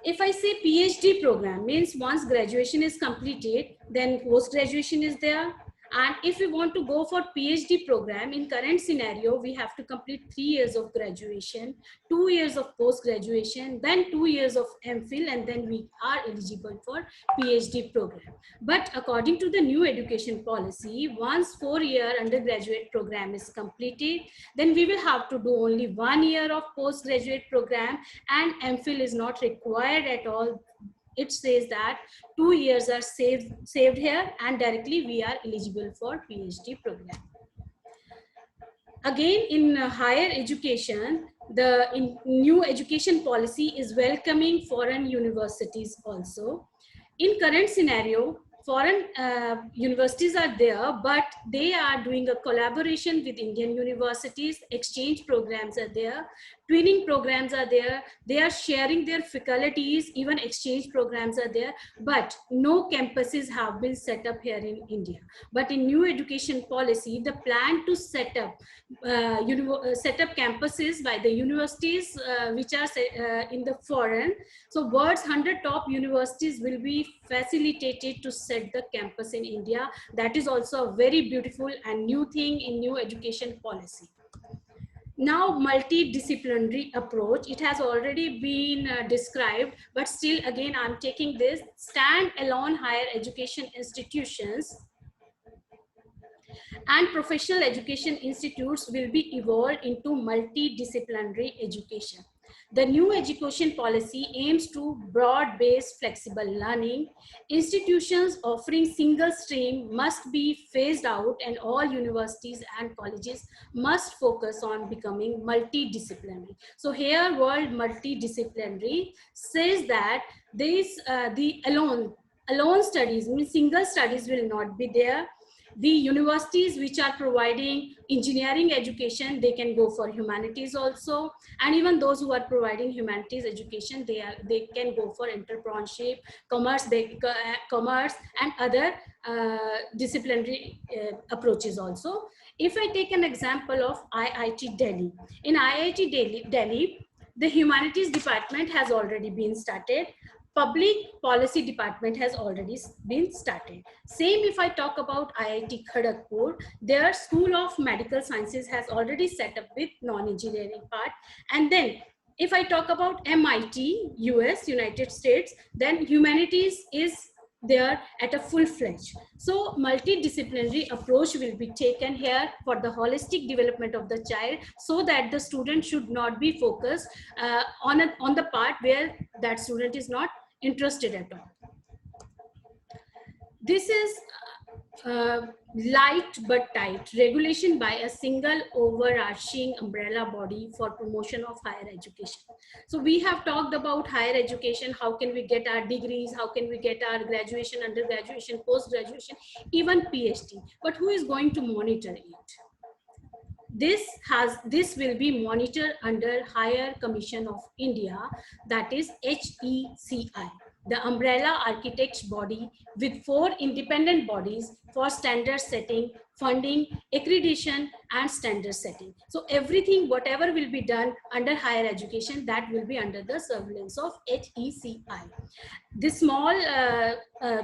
If I say PhD program, means once graduation is completed, then post-graduation is there. And if we want to go for PhD program, in current scenario, we have to complete 3 years of graduation, 2 years of post-graduation, then 2 years of MPhil, and then we are eligible for PhD program. But according to the new education policy, once 4-year undergraduate program is completed, then we will have to do only 1 year of postgraduate program, and MPhil is not required at all. It says that 2 years are saved here, and directly we are eligible for PhD program. Again, in higher education, the new education policy is welcoming foreign universities also. In current scenario, foreign universities are there, but they are doing a collaboration with Indian universities. Exchange programs are there, twinning programs are there, they are sharing their faculties, even exchange programs are there, but no campuses have been set up here in India. But in new education policy, the plan to set up campuses by the universities which are in the foreign. So world's 100 top universities will be facilitated to set the campus in India. That is also a very beautiful and new thing in new education policy. Now, multidisciplinary approach, it has already been described, but still again, I'm taking this stand-alone higher education institutions and professional education institutes will be evolved into multidisciplinary education. The new education policy aims to broad-based flexible learning. Institutions offering single stream must be phased out, and all universities and colleges must focus on becoming multidisciplinary. So here, World Multidisciplinary says that the alone studies, means single studies, will not be there. The universities which are providing engineering education, they can go for humanities also, and even those who are providing humanities education, they can go for entrepreneurship, commerce and other disciplinary approaches also. If I take an example of IIT Delhi, in IIT Delhi, the humanities department has already been started. Public policy department has already been started. Same if I talk about IIT Kharagpur, their School of Medical Sciences has already set up with non-engineering part. And then if I talk about MIT, US, United States, then humanities is there at a full-fledged. So multidisciplinary approach will be taken here for the holistic development of the child, so that the student should not be focused on the part where that student is not interested at all. This is light but tight regulation by a single overarching umbrella body for promotion of higher education. So we have talked about higher education, how can we get our degrees, how can we get our graduation, undergraduation, post-graduation, even PhD, but who is going to monitor it? This will be monitored under Higher Commission of India, that is HECI, the umbrella architects body with 4 independent bodies for standard setting, funding, accreditation, and standard setting. So everything, whatever will be done under higher education, that will be under the surveillance of HECI. The small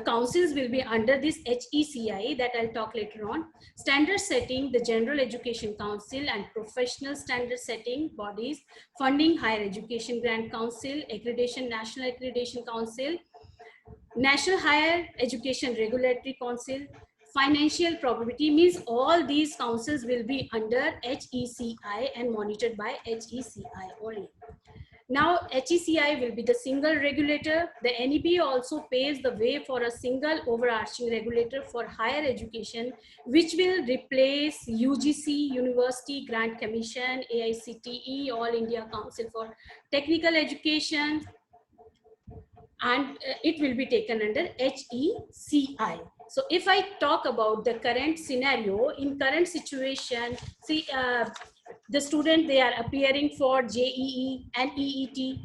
councils will be under this HECI that I'll talk later on. Standard setting, the General Education Council and professional standard setting bodies, funding, Higher Education Grant Council, accreditation, National Accreditation Council, National Higher Education Regulatory Council, financial probability, means all these councils will be under HECI and monitored by HECI only. Now, HECI will be the single regulator. The NEP also paves the way for a single overarching regulator for higher education, which will replace UGC, University Grant Commission, AICTE, All India Council for Technical Education, and it will be taken under HECI. So if I talk about the current scenario, in current situation, see, the student, they are appearing for JEE and EET,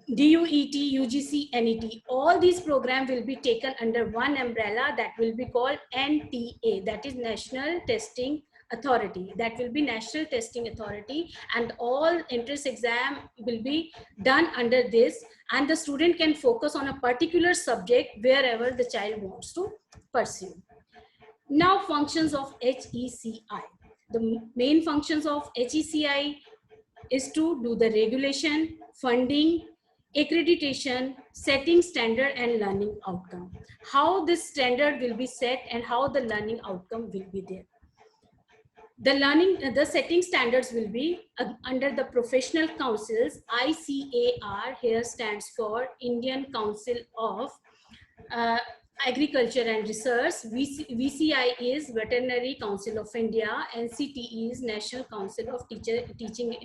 DUET, UGC, NET. All these programs will be taken under one umbrella that will be called NTA, that is National Testing Authority. That will be National Testing Authority, and all entrance exam will be done under this, and the student can focus on a particular subject wherever the child wants to pursue. Now, functions of HECI. The main functions of HECI is to do the regulation, funding, accreditation, setting standard and learning outcome. How this standard will be set and how the learning outcome will be there. The setting standards will be under the professional councils. ICAR here stands for Indian Council of Agriculture and Research. VCI is Veterinary Council of India. NCTE is National Council of Teaching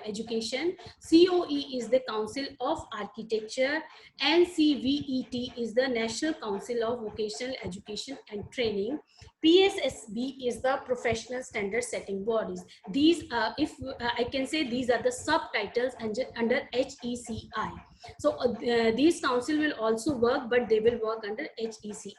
Education. COE is the Council of Architecture. NCVET is the National Council of Vocational Education and Training. PSSB is the Professional Standard Setting Bodies. These are, if I can say, these are the subtitles under HECI. So these council will also work, but they will work under HECI.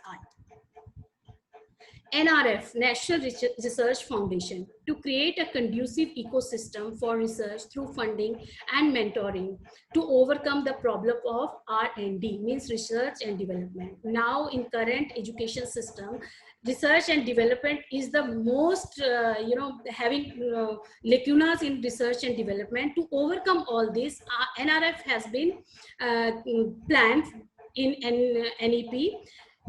NRF, National Research Foundation, to create a conducive ecosystem for research through funding and mentoring to overcome the problem of R&D, means research and development. Now, in current education system, research and development is the most, having lacunas in research and development. To overcome all this, NRF has been planned in NEP.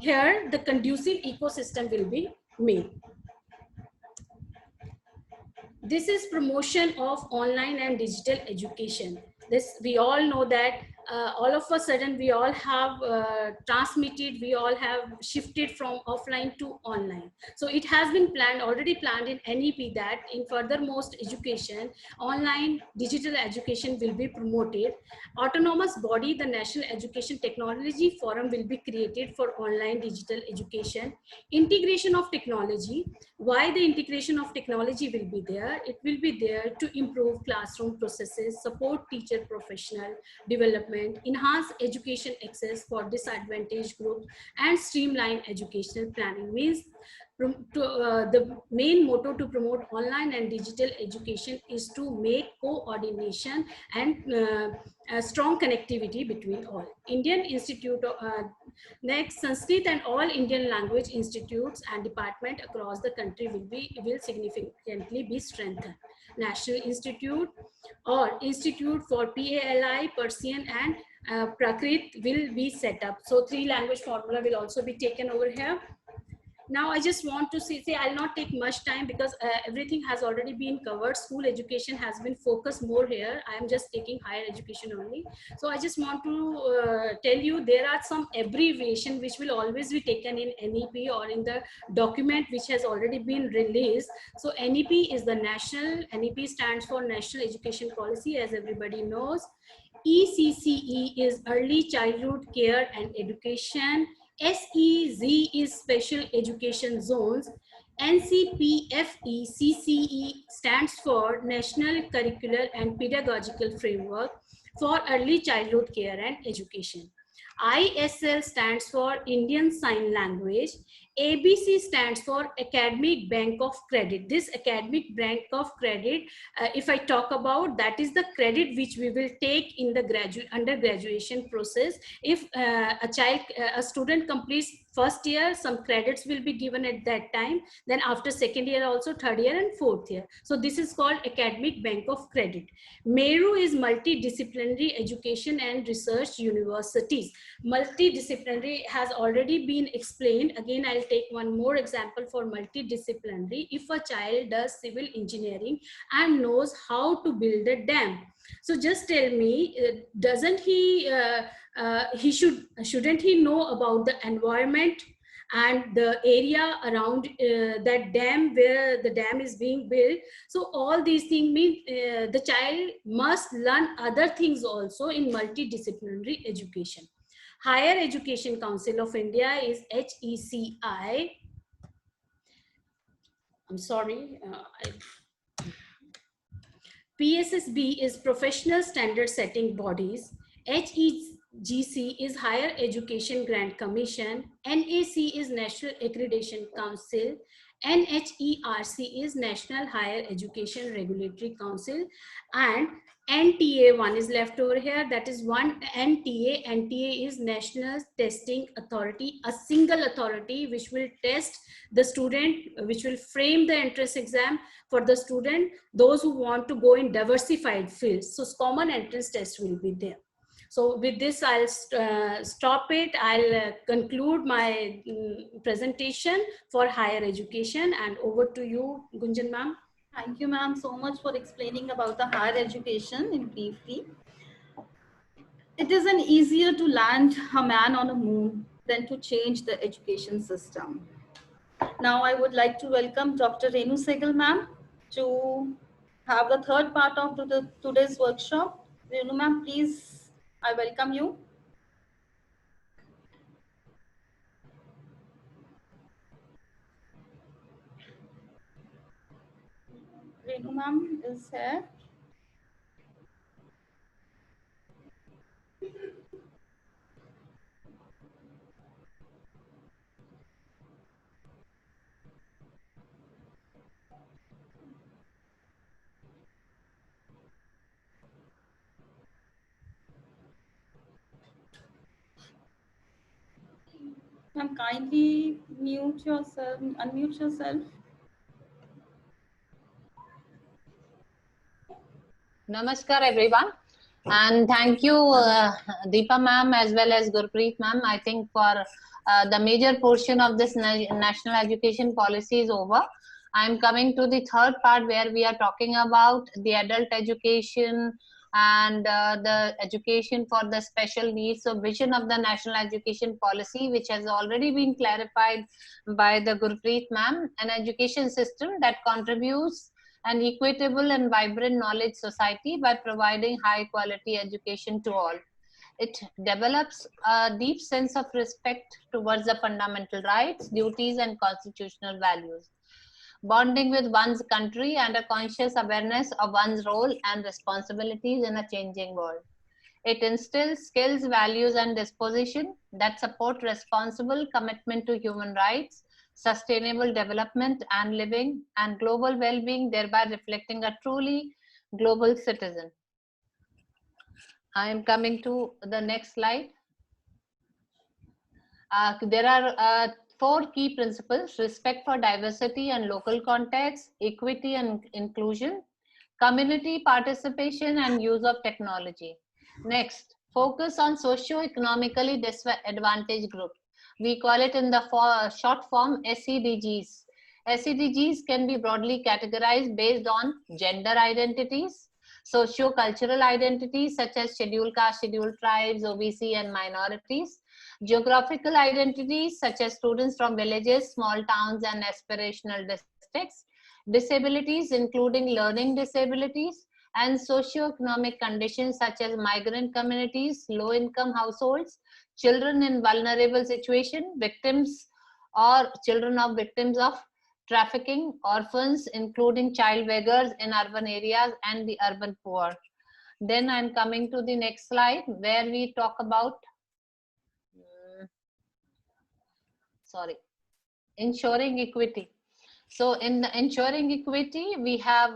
Here, the conducive ecosystem will be made. This is promotion of online and digital education. This, we all know that all of a sudden we all have we all have shifted from offline to online. So it has been planned, already planned in NEP, that in furthermost education, online digital education will be promoted. Autonomous body, the National Education Technology Forum, will be created for online digital education. Integration of technology. Why the integration of technology will be there? It will be there to improve classroom processes, support teacher professional development, enhance education access for disadvantaged groups, and streamline educational planning. Means the main motto to promote online and digital education is to make coordination and strong connectivity between all. Indian Institute next, Sanskrit and all Indian language institutes and department across the country will significantly be strengthened. National Institute or Institute for PALI, Persian and Prakrit will be set up. So 3 language formula will also be taken over here. Now I just want to say I'll not take much time because everything has already been covered. School education has been focused more here. I am just taking higher education only. So I just want to tell you there are some abbreviation which will always be taken in NEP or in the document which has already been released. So NEP is the national, NEP stands for National Education Policy, as everybody knows. ECCE is Early Childhood Care and Education. SEZ is Special Education Zones. NCPFE CCE stands for National Curricular and Pedagogical Framework for Early Childhood Care and Education. ISL stands for Indian Sign Language. ABC stands for Academic Bank of Credit. This Academic Bank of Credit, if I talk about, that is the credit which we will take in the undergraduation process. If a student completes first year, some credits will be given at that time. Then after second year also, third year and fourth year. So this is called academic bank of credit. Meru is multidisciplinary education and research universities. Multidisciplinary has already been explained. Again, I'll take one more example for multidisciplinary. If a child does civil engineering and knows how to build a dam, so just tell me, doesn't he shouldn't he know about the environment and the area around that dam where the dam is being built? So all these things mean the child must learn other things also in multidisciplinary education. Higher Education Council of India is HECI. I'm sorry. PSSB is Professional Standard Setting Bodies. HEGC is Higher Education Grant Commission. NAC is National Accreditation Council. NHERC is National Higher Education Regulatory Council. And NTA, one is left over here, that is one NTA. NTA is National Testing Authority, a single authority which will test the student, which will frame the entrance exam for the student, those who want to go in diversified fields. So common entrance test will be there. So with this, I'll stop it. I'll conclude my presentation for higher education, and over to you, Gunjan ma'am. Thank you, ma'am, so much for explaining about the higher education in briefly. It isn't easier to land a man on a moon than to change the education system. Now I would like to welcome Dr. Renu Sehgal ma'am to have the third part of today's workshop. Renu ma'am, please, I welcome you. Renu ma'am is here. Ma'am, kindly mute yourself, unmute yourself. Namaskar everyone, and thank you Deepa ma'am as well as Gurpreet ma'am. I think for the major portion of this national education policy is over. I'm coming to the third part where we are talking about the adult education and the education for the special needs. So vision of the national education policy, which has already been clarified by the Gurpreet ma'am, an education system that contributes an equitable and vibrant knowledge society by providing high quality education to all. It develops a deep sense of respect towards the fundamental rights, duties, and constitutional values, bonding with one's country and a conscious awareness of one's role and responsibilities in a changing world. It instills skills, values, and disposition that support responsible commitment to human rights, sustainable development and living, and global well-being, thereby reflecting a truly global citizen. I am coming to the next slide. There are 4 key principles: respect for diversity and local context, equity and inclusion, community participation and use of technology. Next, focus on socio-economically disadvantaged groups. We call it in the short form SEDGs. SEDGs can be broadly categorized based on gender identities, socio-cultural identities such as scheduled caste, scheduled tribes, OBC, and minorities, geographical identities such as students from villages, small towns, and aspirational districts, disabilities including learning disabilities, and socio-economic conditions such as migrant communities, low-income households, children in vulnerable situation, victims or children of victims of trafficking, orphans, including child beggars in urban areas, and the urban poor. Then I'm coming to the next slide where we talk about ensuring equity. So in the ensuring equity, we have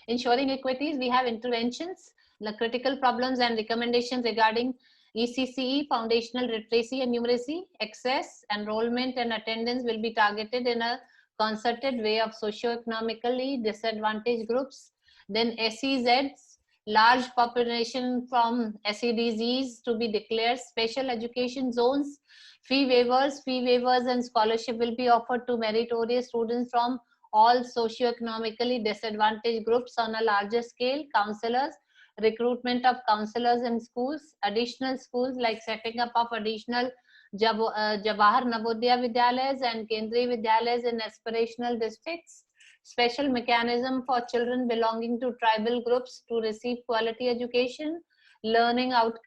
ensuring equities, we have interventions, the critical problems and recommendations regarding ECCE, foundational literacy and numeracy, access, enrollment and attendance will be targeted in a concerted way of socio-economically disadvantaged groups. Then SEZs, large population from SEDZs to be declared special education zones. Fee waivers and scholarship will be offered to meritorious students from all socio-economically disadvantaged groups on a larger scale. Counselors, recruitment of counselors in schools, additional schools like setting up of additional Jawahar Navodaya Vidyalayas and Kendriya Vidyalayas in aspirational districts, special mechanism for children belonging to tribal groups to receive quality education, learning outcomes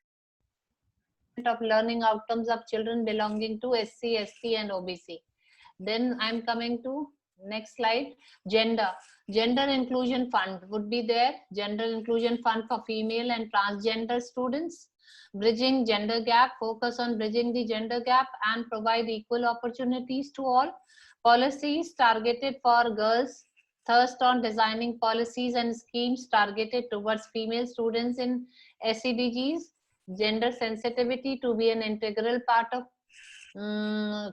of children belonging to SC, ST and OBC. Then I'm coming to next slide. Gender inclusion fund would be there. Gender inclusion fund for female and transgender students. Bridging gender gap, focus on bridging the gender gap and provide equal opportunities to all. Policies targeted for girls, thirst on designing policies and schemes targeted towards female students in SEDGs. Gender sensitivity to be an integral part of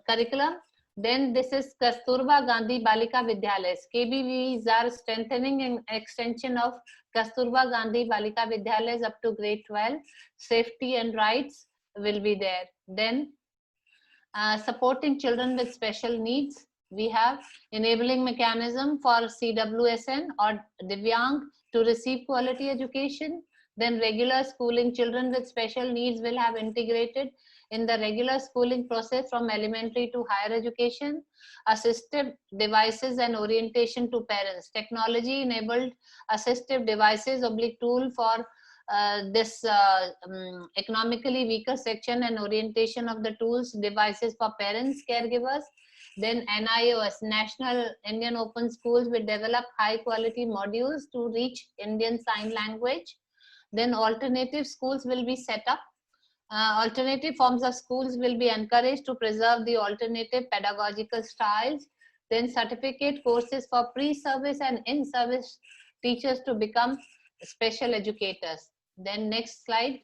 curriculum. Then this is Kasturba Gandhi Balika Vidyalayas. KBVs are strengthening and extension of Kasturba Gandhi Balika Vidyalayas up to grade 12. Safety and rights will be there. Then supporting children with special needs. We have enabling mechanism for CWSN or Divyang to receive quality education. Then regular schooling, children with special needs will have integrated in the regular schooling process from elementary to higher education. Assistive devices and orientation to parents. Technology enabled assistive devices oblique tool for this economically weaker section and orientation of the tools, devices for parents, caregivers. Then NIOS, National Indian Open Schools, will develop high quality modules to reach Indian Sign Language. Then alternative schools will be set up. Alternative forms of schools will be encouraged to preserve the alternative pedagogical styles. Then certificate courses for pre-service and in-service teachers to become special educators. Then next slide.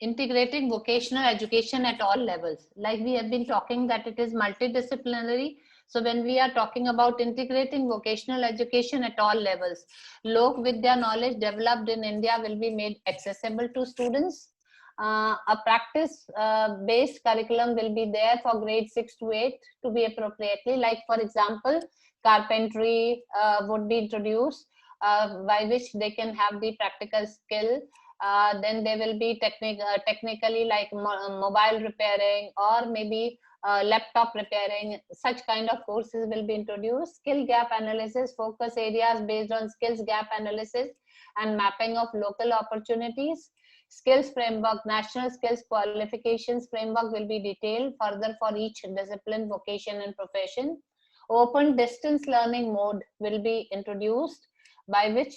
Integrating vocational education at all levels. Like we have been talking that it is multidisciplinary. So when we are talking about integrating vocational education at all levels, Lok Vidya knowledge developed in India will be made accessible to students. A practice-based curriculum will be there for grade 6 to 8 to be appropriately. Like for example, carpentry would be introduced by which they can have the practical skill. Then there will be technically like mobile repairing or maybe laptop repairing. Such kind of courses will be introduced. Skill gap analysis, focus areas based on skills gap analysis and mapping of local opportunities. Skills framework, national skills qualifications framework will be detailed further for each discipline, vocation and profession. Open distance learning mode will be introduced by which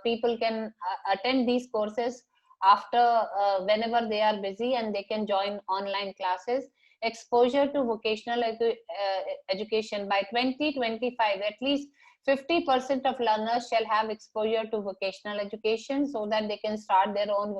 people can attend these courses after whenever they are busy, and they can join online classes. Exposure to vocational education by 2025, at least 50% of learners shall have exposure to vocational education so that they can start their own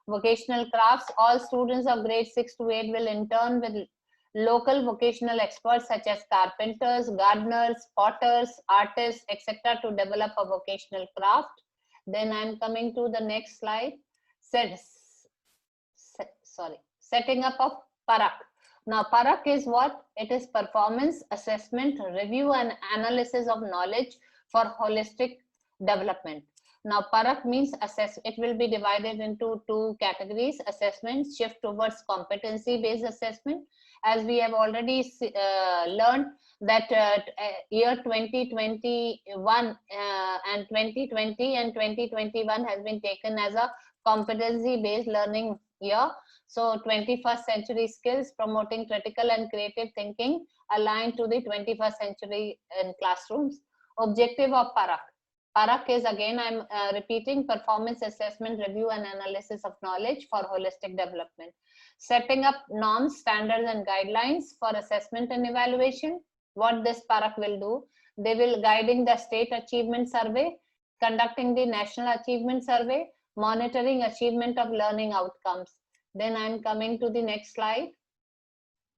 vocational crafts. All students of grade 6 to 8 will intern with local vocational experts such as carpenters, gardeners, potters, artists, etc. to develop a vocational craft. Then I'm coming to the next slide. Setting up of Parak. Now Parak is what? It is performance assessment, review and analysis of knowledge for holistic development. Now Parak means assess. It will be divided into two categories. Assessment, shift towards competency based assessment. As we have already learned that year 2021 and 2020 and 2021 has been taken as a competency based learning year. So 21st century skills promoting critical and creative thinking aligned to the 21st century in classrooms. Objective of Parak. Parak is, again I'm repeating, performance assessment, review and analysis of knowledge for holistic development. Setting up norms, standards and guidelines for assessment and evaluation. What this Parak will do, they will guiding the state achievement survey conducting the National Achievement Survey, monitoring achievement of learning outcomes. Then I'm coming to the next slide.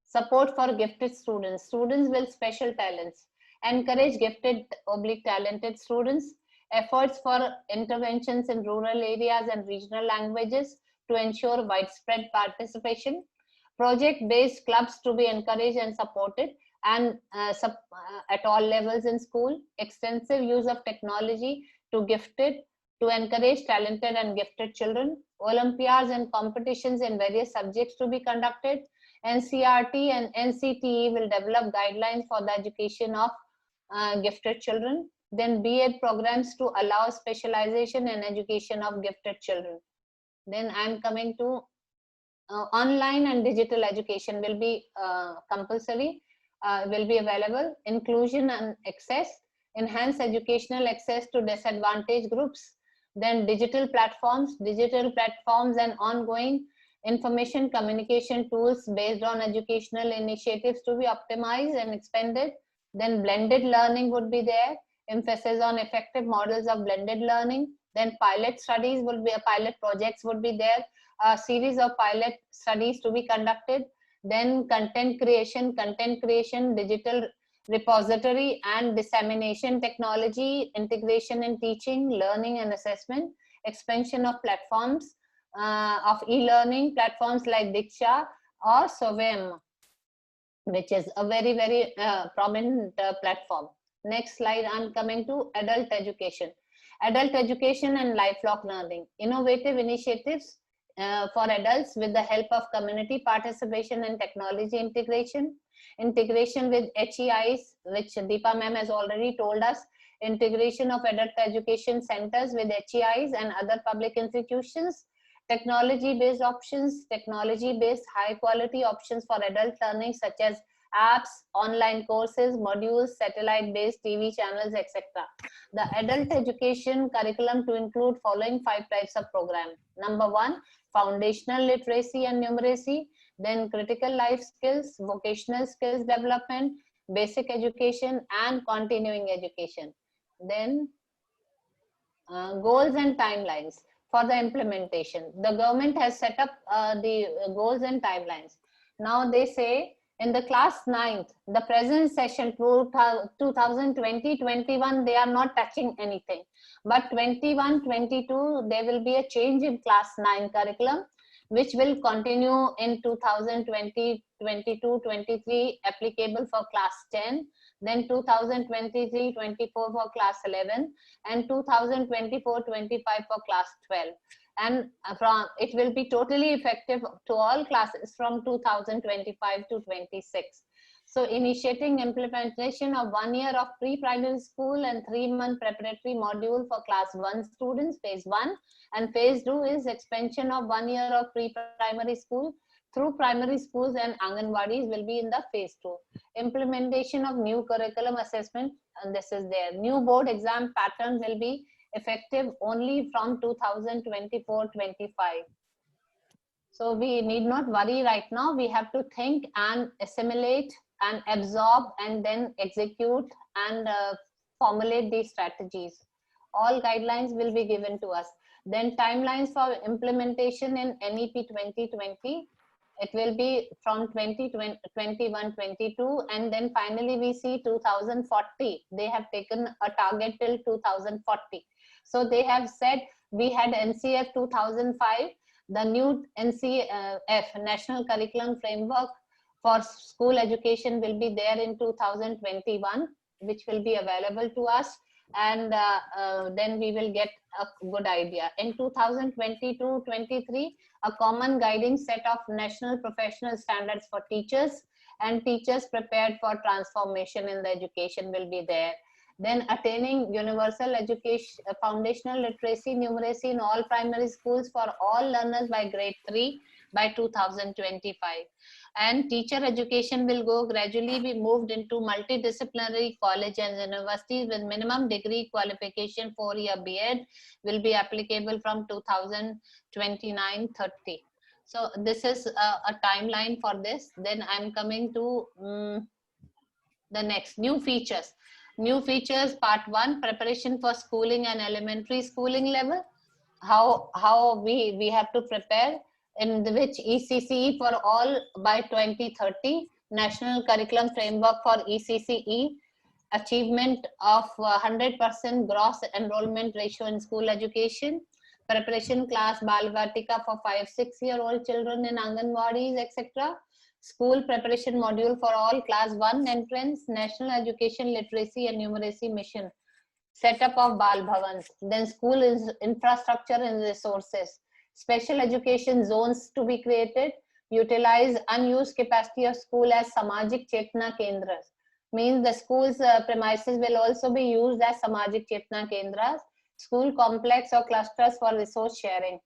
Support for gifted students. Students with special talents. Encourage gifted / talented students. Efforts for interventions in rural areas and regional languages to ensure widespread participation. Project-based clubs to be encouraged and supported, and at all levels in school. Extensive use of technology to encourage talented and gifted children. Olympiads and competitions in various subjects to be conducted. NCERT and NCTE will develop guidelines for the education of gifted children. Then B.Ed programs to allow specialization in education of gifted children. Then I'm coming to online and digital education will be compulsory, will be available. Inclusion and access, enhance educational access to disadvantaged groups. Then digital platforms and ongoing information communication tools based on educational initiatives to be optimized and expanded. Then blended learning would be there, emphasis on effective models of blended learning. Then pilot studies will be, pilot projects would be there, a series of pilot studies to be conducted. Then content creation, digital repository and dissemination technology, integration in teaching, learning and assessment, expansion of platforms of e-learning, platforms like Diksha or Swayam, which is a very prominent platform. Next slide, I'm coming to adult education. Adult education and lifelong learning. Innovative initiatives for adults with the help of community participation and technology integration. Integration with HEIs, which Deepa ma'am has already told us. Integration of adult education centers with HEIs and other public institutions. Technology-based options, technology-based high-quality options for adult learning such as apps, online courses, modules, satellite-based TV channels, etc. The adult education curriculum to include following 5 types of program. Number 1, foundational literacy and numeracy. Then critical life skills, vocational skills development, basic education and continuing education. Then goals and timelines for the implementation. The government has set up the goals and timelines. Now they say in the class 9th, the present session 2020-21, they are not touching anything. But 21-22, there will be a change in class 9 curriculum, which will continue in 2020-22-23, applicable for class 10. Then 2023-24 for class 11 and 2024-25 for class 12. And it will be totally effective to all classes from 2025 to 26. So initiating implementation of 1 year of pre-primary school and 3-month preparatory module for class 1 students, phase 1, and phase 2 is expansion of 1 year of pre-primary school through primary schools and Anganwadis will be in the phase 2. Implementation of new curriculum assessment, and this is there. New board exam pattern will be effective only from 2024-25. So we need not worry right now. We have to think and assimilate and absorb and then execute and formulate these strategies. All guidelines will be given to us. Then timelines for implementation in NEP 2020. It will be from 2021-22, and then finally we see 2040. They have taken a target till 2040. So they have said we had NCF 2005, the new NCF, National Curriculum Framework for School Education, will be there in 2021, which will be available to us, and then we will get a good idea. In 2022-23, a common guiding set of national professional standards for teachers and teachers prepared for transformation in the education will be there. Then attaining universal education, foundational literacy, numeracy in all primary schools for all learners by grade 3 by 2025. And teacher education will go gradually be moved into multidisciplinary college and universities with minimum degree qualification 4-year B.Ed will be applicable from 2029-30. So this is a timeline for this. Then I'm coming to the next new features. New features, part 1, preparation for schooling and elementary schooling level. How we have to prepare, in which ECCE for all by 2030, national curriculum framework for ECCE, achievement of 100% gross enrollment ratio in school education, preparation class Bal Vatika for 5-6-year-old children in Anganwadis, etc. School preparation module for all class 1 entrance, national education literacy and numeracy mission, setup of Bal Bhavans, then school infrastructure and resources, special education zones to be created, utilize unused capacity of school as Samajik Chetna Kendras. Means the school's premises will also be used as Samajik Chetna Kendras, school complex or clusters for resource sharing.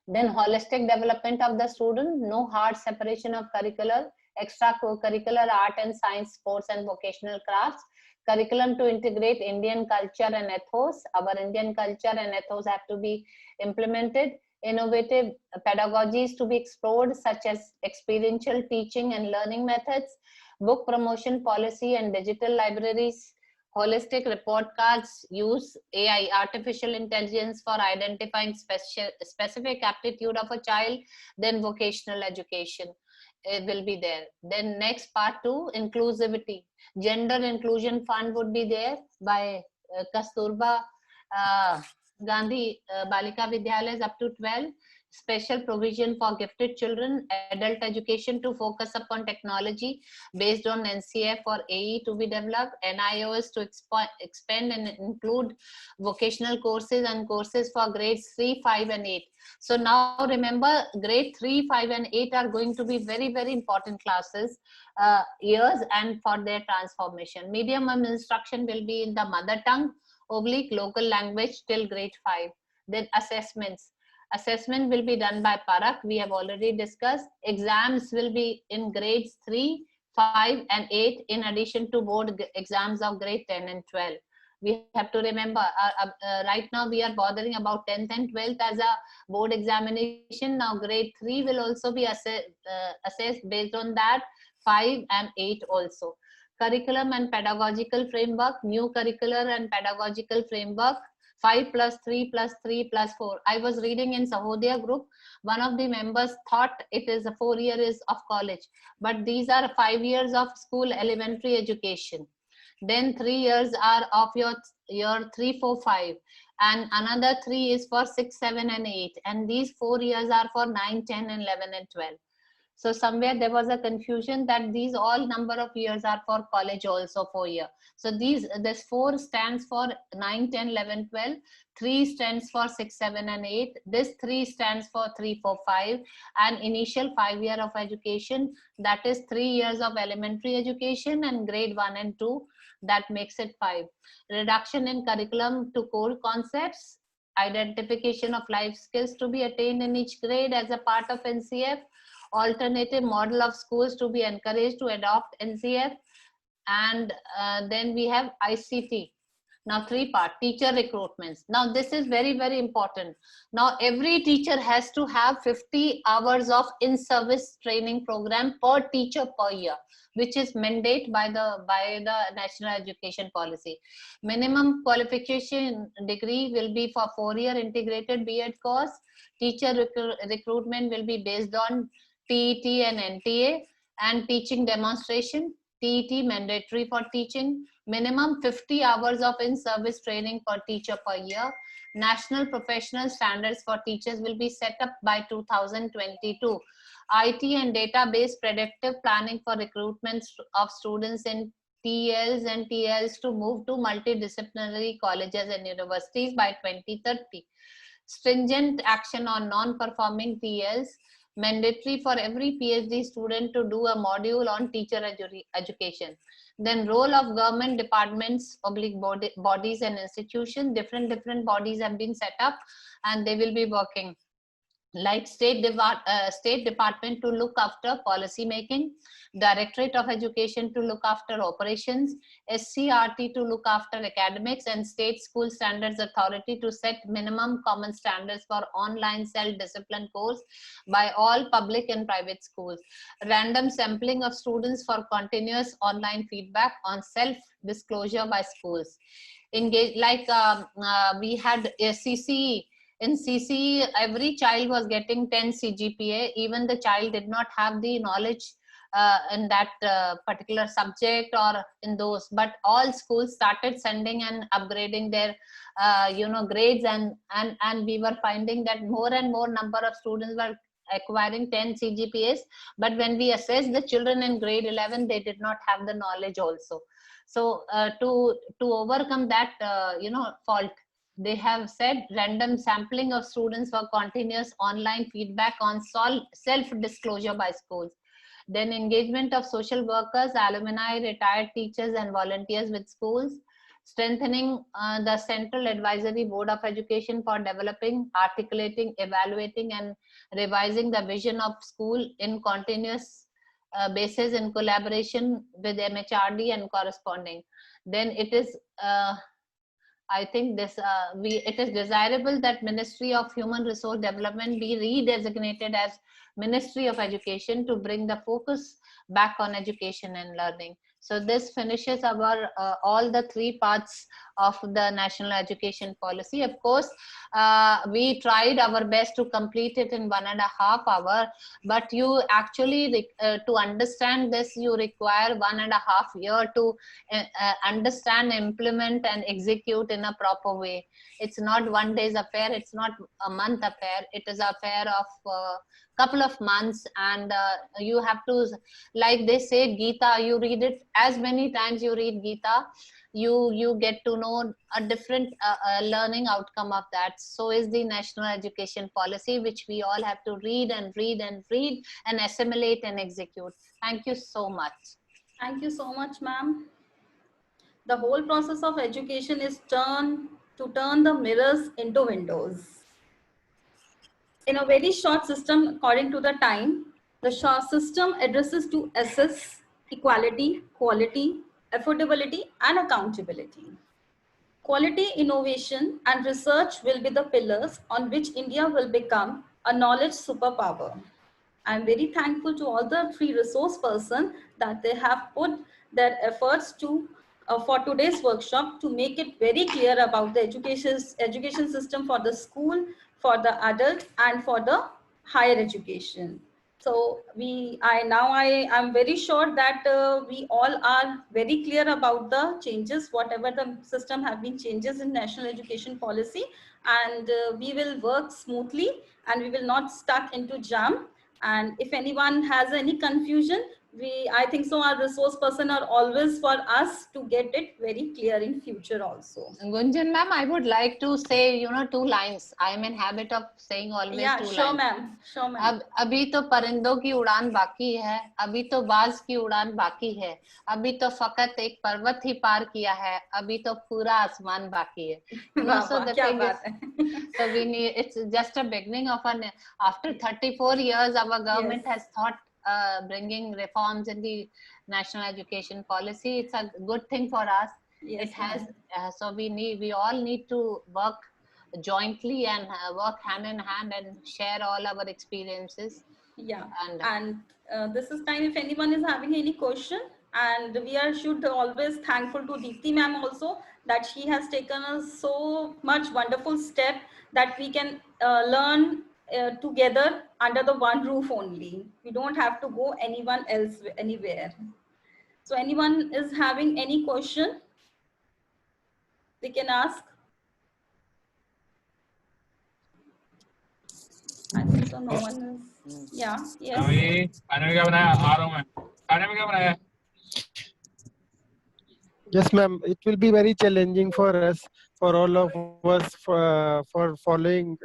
Then holistic development of the student, no hard separation of curricular, extracurricular, art and science, sports and vocational crafts. Curriculum to integrate Indian culture and ethos. Our Indian culture and ethos have to be implemented. Innovative pedagogies to be explored, such as experiential teaching and learning methods, book promotion policy and digital libraries. Holistic report cards, use AI, artificial intelligence, for identifying specific aptitude of a child. Then vocational education will be there. Then next part 2, inclusivity. Gender inclusion fund would be there by Kasturba Gandhi Balika Vidyalayas up to 12. Special provision for gifted children, adult education to focus upon technology based on NCF or AE to be developed, NIOS to expand and include vocational courses and courses for grades 3, 5 and 8. So now remember, grade 3, 5 and 8 are going to be very, very important classes, years, and for their transformation. Medium of instruction will be in the mother tongue / local language till grade 5. Then assessments. Assessment will be done by Parak, we have already discussed. Exams will be in grades 3, 5 and 8 in addition to board exams of grade 10 and 12. We have to remember, right now we are bothering about 10th and 12th as a board examination. Now grade 3 will also be assessed based on that, 5 and 8 also. Curriculum and pedagogical framework, new curricular and pedagogical framework, 5 plus 3 plus 3 plus 4. I was reading in Sahodaya group, one of the members thought it is a 4 years of college, but these are 5 years of school elementary education. Then 3 years are of your 3, 4, 5, and another 3 is for 6, 7 and 8, and these 4 years are for 9, 10 and 11 and 12. So somewhere there was a confusion that these all number of years are for college also 4 year. So this 4 stands for 9, 10, 11, 12. 3 stands for 6, 7 and 8. This 3 stands for 3, 4, 5. And initial 5 year of education, that is 3 years of elementary education and grade 1 and 2. That makes it 5. Reduction in curriculum to core concepts. Identification of life skills to be attained in each grade as a part of NCF. Alternative model of schools to be encouraged to adopt NCF. And then we have ICT. Now 3 part, teacher recruitments. Now this is very, very important. Now every teacher has to have 50 hours of in-service training program per teacher per year, which is mandate by the National Education Policy. Minimum qualification degree will be for 4-year integrated B.Ed course. Teacher recruitment will be based on TET and NTA, and teaching demonstration. TET mandatory for teaching. Minimum 50 hours of in-service training per teacher per year. National professional standards for teachers will be set up by 2022. IT and database predictive planning for recruitment of students in TLs and TLs to move to multidisciplinary colleges and universities by 2030. Stringent action on non-performing TLs. Mandatory for every PhD student to do a module on teacher education. Then role of government departments, bodies and institutions. Different bodies have been set up and they will be working. like State Department to look after policy making, Directorate of Education to look after operations, SCRT to look after academics, and State School Standards Authority to set minimum common standards for online self-discipline course by all public and private schools. Random sampling of students for continuous online feedback on self-disclosure by schools. Engage, like we had a CCE. In CCE, every child was getting 10 CGPA, even the child did not have the knowledge in that particular subject or in those, but all schools started sending and upgrading their grades, and we were finding that more and more number of students were acquiring 10 CGPAs, but when we assessed the children in grade 11, they did not have the knowledge also. So to overcome that fault, they have said random sampling of students for continuous online feedback on self-disclosure by schools. Then engagement of social workers, alumni, retired teachers and volunteers with schools. Strengthening the Central Advisory Board of Education for developing, articulating, evaluating and revising the vision of school in continuous basis in collaboration with MHRD and corresponding. Then it is I think this it is desirable that Ministry of Human Resource Development be redesignated as Ministry of Education to bring the focus back on education and learning. So this finishes our all the three parts of the national education policy. Of course, we tried our best to complete it in 1.5 hours, but you actually to understand this, you require 1.5 years to understand, implement and execute in a proper way. It's not one day's affair, it's not a month affair, it is an affair of couple of months, and you have to, like they say, Gita, you read it as many times you read Gita, you get to know a different learning outcome of that. So is the national education policy, which we all have to read and read and read and assimilate and execute. Thank you so much. Thank you so much, ma'am. The whole process of education is to turn the mirrors into windows. In a very short system, according to the time, the short system addresses to assess equality, quality, affordability, and accountability. Quality, innovation, and research will be the pillars on which India will become a knowledge superpower. I'm very thankful to all the three resource persons that they have put their efforts to for today's workshop to make it very clear about the education system for the school, for the adult, and for the higher education. So I'm very sure that we all are very clear about the changes, whatever the system have been changes in national education policy, and we will work smoothly and we will not stuck into jam. And if anyone has any confusion, I think so our resource person are always for us to get it very clear in future also. Gunjan ma'am, I would like to say, 2 lines. I am in habit of saying always 2 lines. Sure ma'am, sure ma'am. अभी तो परिंदों की उड़ान बाकी है, अभी तो बाज की उड़ान बाकी है, अभी तो फकत एक पर्वत ही पार किया है, अभी तो पूरा आसमान बाकी है. So the thing is, so we need, it's just a beginning of after 34 years, our government has thought bringing reforms in the national education policy. It's a good thing for us. It has so we all need to work jointly and work hand in hand and share all our experiences. And this is time if anyone is having any question, and we should always thankful to Deepti ma'am also that she has taken us so much wonderful step that we can learn together under the one roof only. We don't have to go anyone else anywhere. So anyone is having any question, they can ask. I think so no one is. Yes. Yes, ma'am. It will be very challenging for us, for all of us, for following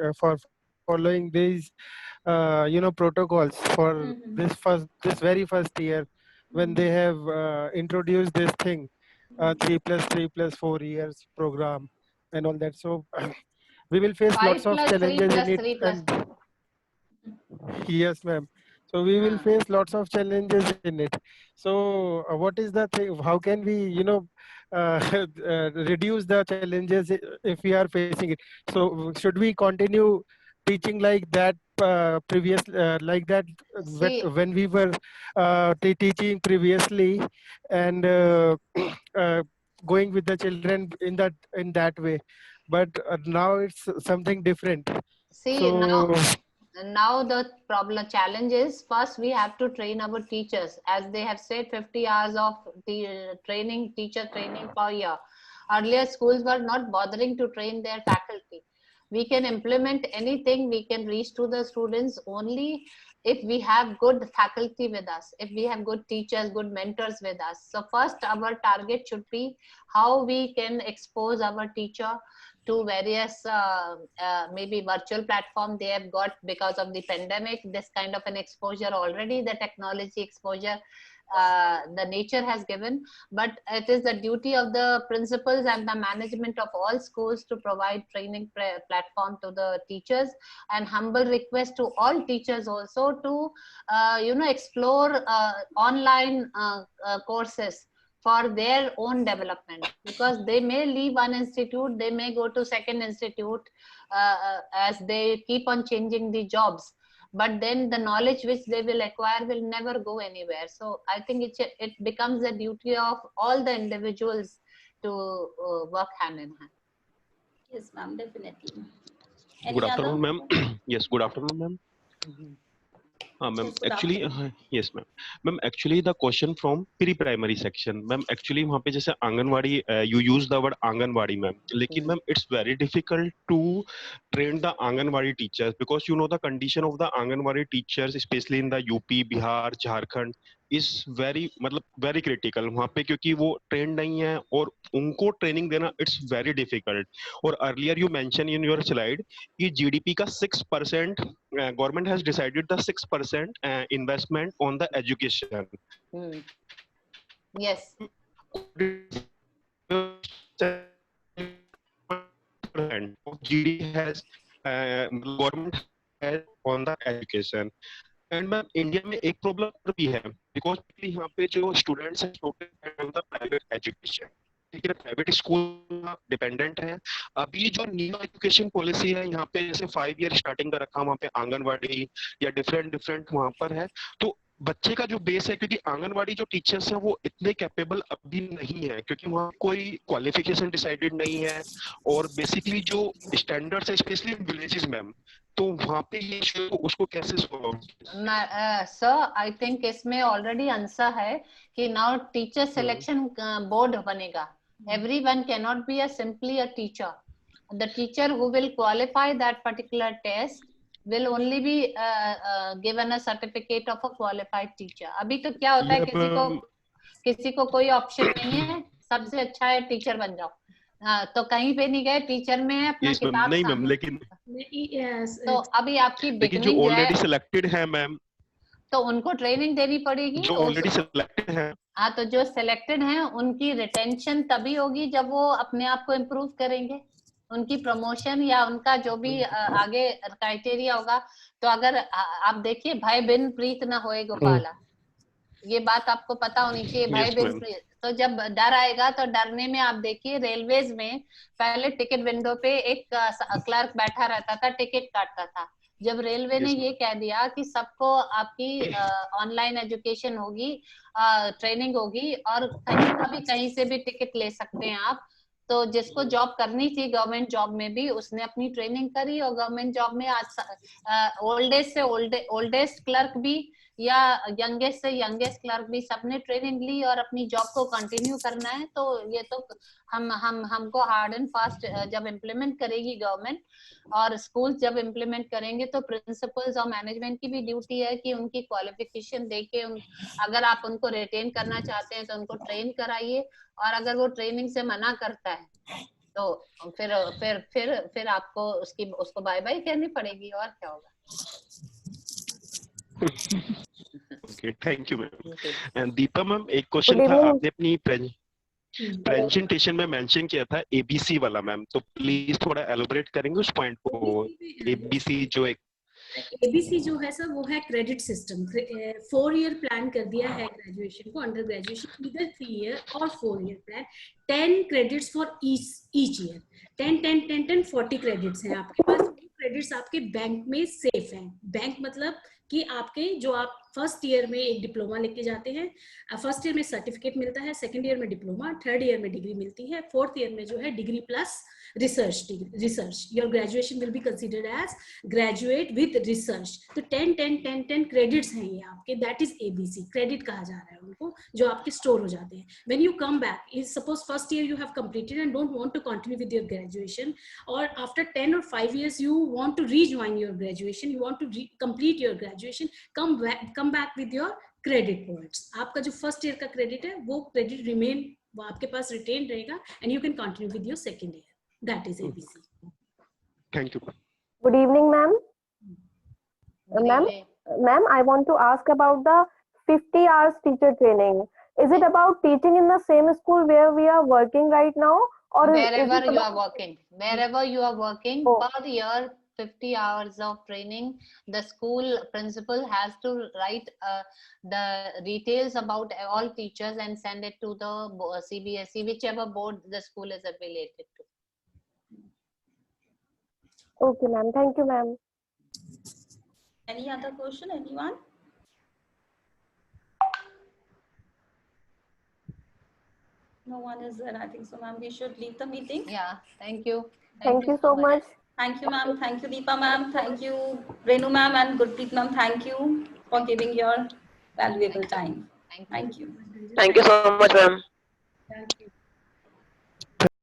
these protocols for this very first year when they have introduced this thing, 3+3+4 years program and all that. So we will face lots of challenges in it. Yes, ma'am. So we will Ah. face lots of challenges in it. So what is the thing? How can we, reduce the challenges if we are facing it? So should we continue teaching like that like that See, when we were teaching previously, and going with the children in that way? But now it's something different. see So now the problem challenge is, first we have to train our teachers, as they have said 50 hours of teacher training per year. Earlier schools were not bothering to train their faculty. We can implement anything, we can reach to the students only if we have good faculty with us, if we have good teachers, good mentors with us. So first our target should be how we can expose our teacher to various maybe virtual platform they have got because of the pandemic. This kind of an exposure already, the technology exposure the nature has given, but it is the duty of the principals and the management of all schools to provide training platform to the teachers, and humble request to all teachers also to explore online courses for their own development, because they may leave one institute, they may go to second institute as they keep on changing the jobs, but then the knowledge which they will acquire will never go anywhere. So I think it becomes the duty of all the individuals to work hand in hand. Yes, ma'am, definitely. Good Any other? afternoon, ma'am. Yes, good afternoon, ma'am. Ma'am, Yes, good actually, afternoon. yes, ma'am. Ma'am, actually, the question from pre-primary section, ma'am. Actually, वहाँ पे जैसे anganwadi, you use the word anganwadi, ma'am. लेकिन ma'am, it's very difficult to train the anganwadi teachers, because you know the condition of the anganwadi teachers, especially in the UP, Bihar, Jharkhand, is मतलब very critical वहाँ पे, क्योंकि वो trained नहीं है और उनको training देना it's very difficult. और earlier you mentioned in your slide कि GDP का 6% government has decided the 6% investment on the education. Yes. Of GDP has government has on the education. And ma'am India में एक problem और भी है, because यहाँ पे जो स्टूडेंट्स हैं ऑन द प्राइवेट एजुकेशन, ठीक है, प्राइवेट स्कूल डिपेंडेंट है. अभी जो न्यू एजुकेशन पॉलिसी है यहाँ पे, जैसे 5 ईयर स्टार्टिंग का रखा, वहाँ पे आंगनवाड़ी या डिफरेंट वहाँ पर है, तो बच्चे का जो बेस है, क्योंकि आंगनवाड़ी जो टीचर्स हैं वो इतने कैपेबल अभी नहीं है, क्योंकि वहाँ कोई क्वालिफिकेशन डिसाइडेड नहीं है, और बेसिकली जो स्टैंडर्ड्स है स्पेशली विलेजेस मैम, तो वहाँ पे ये इशू उसको कैसे सॉल्व? सर आई थिंक इसमें ऑलरेडी आंसर है कि नाउ टीचर सिलेक्शन बोर्ड बनेगा. Everyone cannot be simply a teacher. The teacher who will qualify that particular test will only be given a certificate of a qualified teacher. अभी तो क्या होता है, किसी को कोई ऑप्शन नहीं है, सबसे अच्छा है टीचर बन जाओ. तो कहीं पे नहीं गए, टीचर में अपना किताब नहीं मैम, लेकिन तो अभी आपकी लेकिन जो ऑलरेडी सिलेक्टेड है मैम, तो उनको ट्रेनिंग देनी पड़ेगी. जो ऑलरेडी सिलेक्टेड है, हाँ, तो जो सिलेक्टेड हैं उनकी रिटेंशन तभी होगी जब वो अपने आप को इम्प्रूव करेंगे, उनकी प्रमोशन या उनका जो भी आगे क्राइटेरिया होगा. तो अगर आप देखिए, भाई बिन प्रीत न होए गोपाला, ये बात आपको पता होनी चाहिए. भाई बिन प्रीत, तो जब डर आएगा तो डरने में, आप देखिए रेलवेज में पहले टिकट विंडो पे एक क्लर्क बैठा रहता था, टिकट काटता था. जब रेलवे ने ये कह दिया कि सबको आपकी ऑनलाइन एजुकेशन होगी, ट्रेनिंग होगी, और कहीं से भी टिकट ले सकते हैं आप, तो जिसको जॉब करनी थी गवर्नमेंट जॉब में भी, उसने अपनी ट्रेनिंग करी, और गवर्नमेंट जॉब में आज ओल्डेस्ट से ओल्डेस्ट क्लर्क भी या यंगेस्ट से यंगेस्ट क्लर्क भी सबने ट्रेनिंग ली और अपनी जॉब को कंटिन्यू करना है. तो ये तो हमको हार्ड एंड फास्ट जब इम्प्लीमेंट करेगी गवर्नमेंट, और स्कूल जब इम्प्लीमेंट करेंगे, तो प्रिंसिपल्स और मैनेजमेंट की भी ड्यूटी है कि उनकी क्वालिफिकेशन देके अगर आप उनको रिटेन करना चाहते हैं तो उनको ट्रेन कराइए, और अगर वो ट्रेनिंग से मना करता है तो फिर आपको उसको बाय बाय कहनी पड़ेगी, और क्या होगा. Okay, thank you ma'am. And Deepa ma'am, एक क्वेश्चन था, आपने अपनी प्रेजेंटेशन में मेंशन किया था एबीसी वाला मैम, तो प्लीज थोड़ा एलोबरेट करेंगे उस पॉइंट को. एबीसी जो एक एबीसी जो है सर वो है क्रेडिट सिस्टम। 4 ईयर प्लान कर दिया है ग्रेजुएशन को, अंडर ग्रेजुएशन इधर 3 ईयर और 4 year plan, 10 credits for each year, 10 40 credits हैं आपके पास। क्रेडिट्स आपके बैंक में सेफ हैं। बैंक मतलब कि आपके जो आप फर्स्ट ईयर में एक डिप्लोमा लेके जाते हैं, फर्स्ट ईयर में सर्टिफिकेट मिलता है, सेकंड ईयर में डिप्लोमा, थर्ड ईयर में डिग्री मिलती है, फोर्थ ईयर में जो है degree plus research. Your graduation will be considered as graduate with research. तो 10 क्रेडिट्स हैं ये आपके, दैट इज एबीसी, क्रेडिट कहा जा रहा है उनको, जो आपके स्टोर हो जाते हैं। When you come back, is suppose first year you have completed and don't want to continue with your graduation, और after 10 or 5 years you want to rejoin your graduation, you want to complete your graduation, come back with your credit points. आपका जो first year का credit है वो credit remain, वो आपके पास retain रहेगा, and you can continue with your second year. That is ABC. Thank you. Good evening, ma'am. Ma'am, I want to ask about the 50 hours teacher training. Is it about teaching in the same school where we are working right now, or Wherever you are working, Oh. per year 50 hours of training, the school principal has to write the details about all teachers and send it to the CBSE, whichever board the school is affiliated to. Okay, ma'am. Thank you, ma'am. Any other question, anyone? No one is there, I think so, ma'am. We should leave the meeting. Yeah, thank you. Thank you so much. Thank you, ma'am. Thank you, Deepa ma'am. Thank you, Renu ma'am and Gurpreet ma'am. Thank you for giving your valuable time. Thank you. Thank you. Thank you so much, ma'am. Thank you.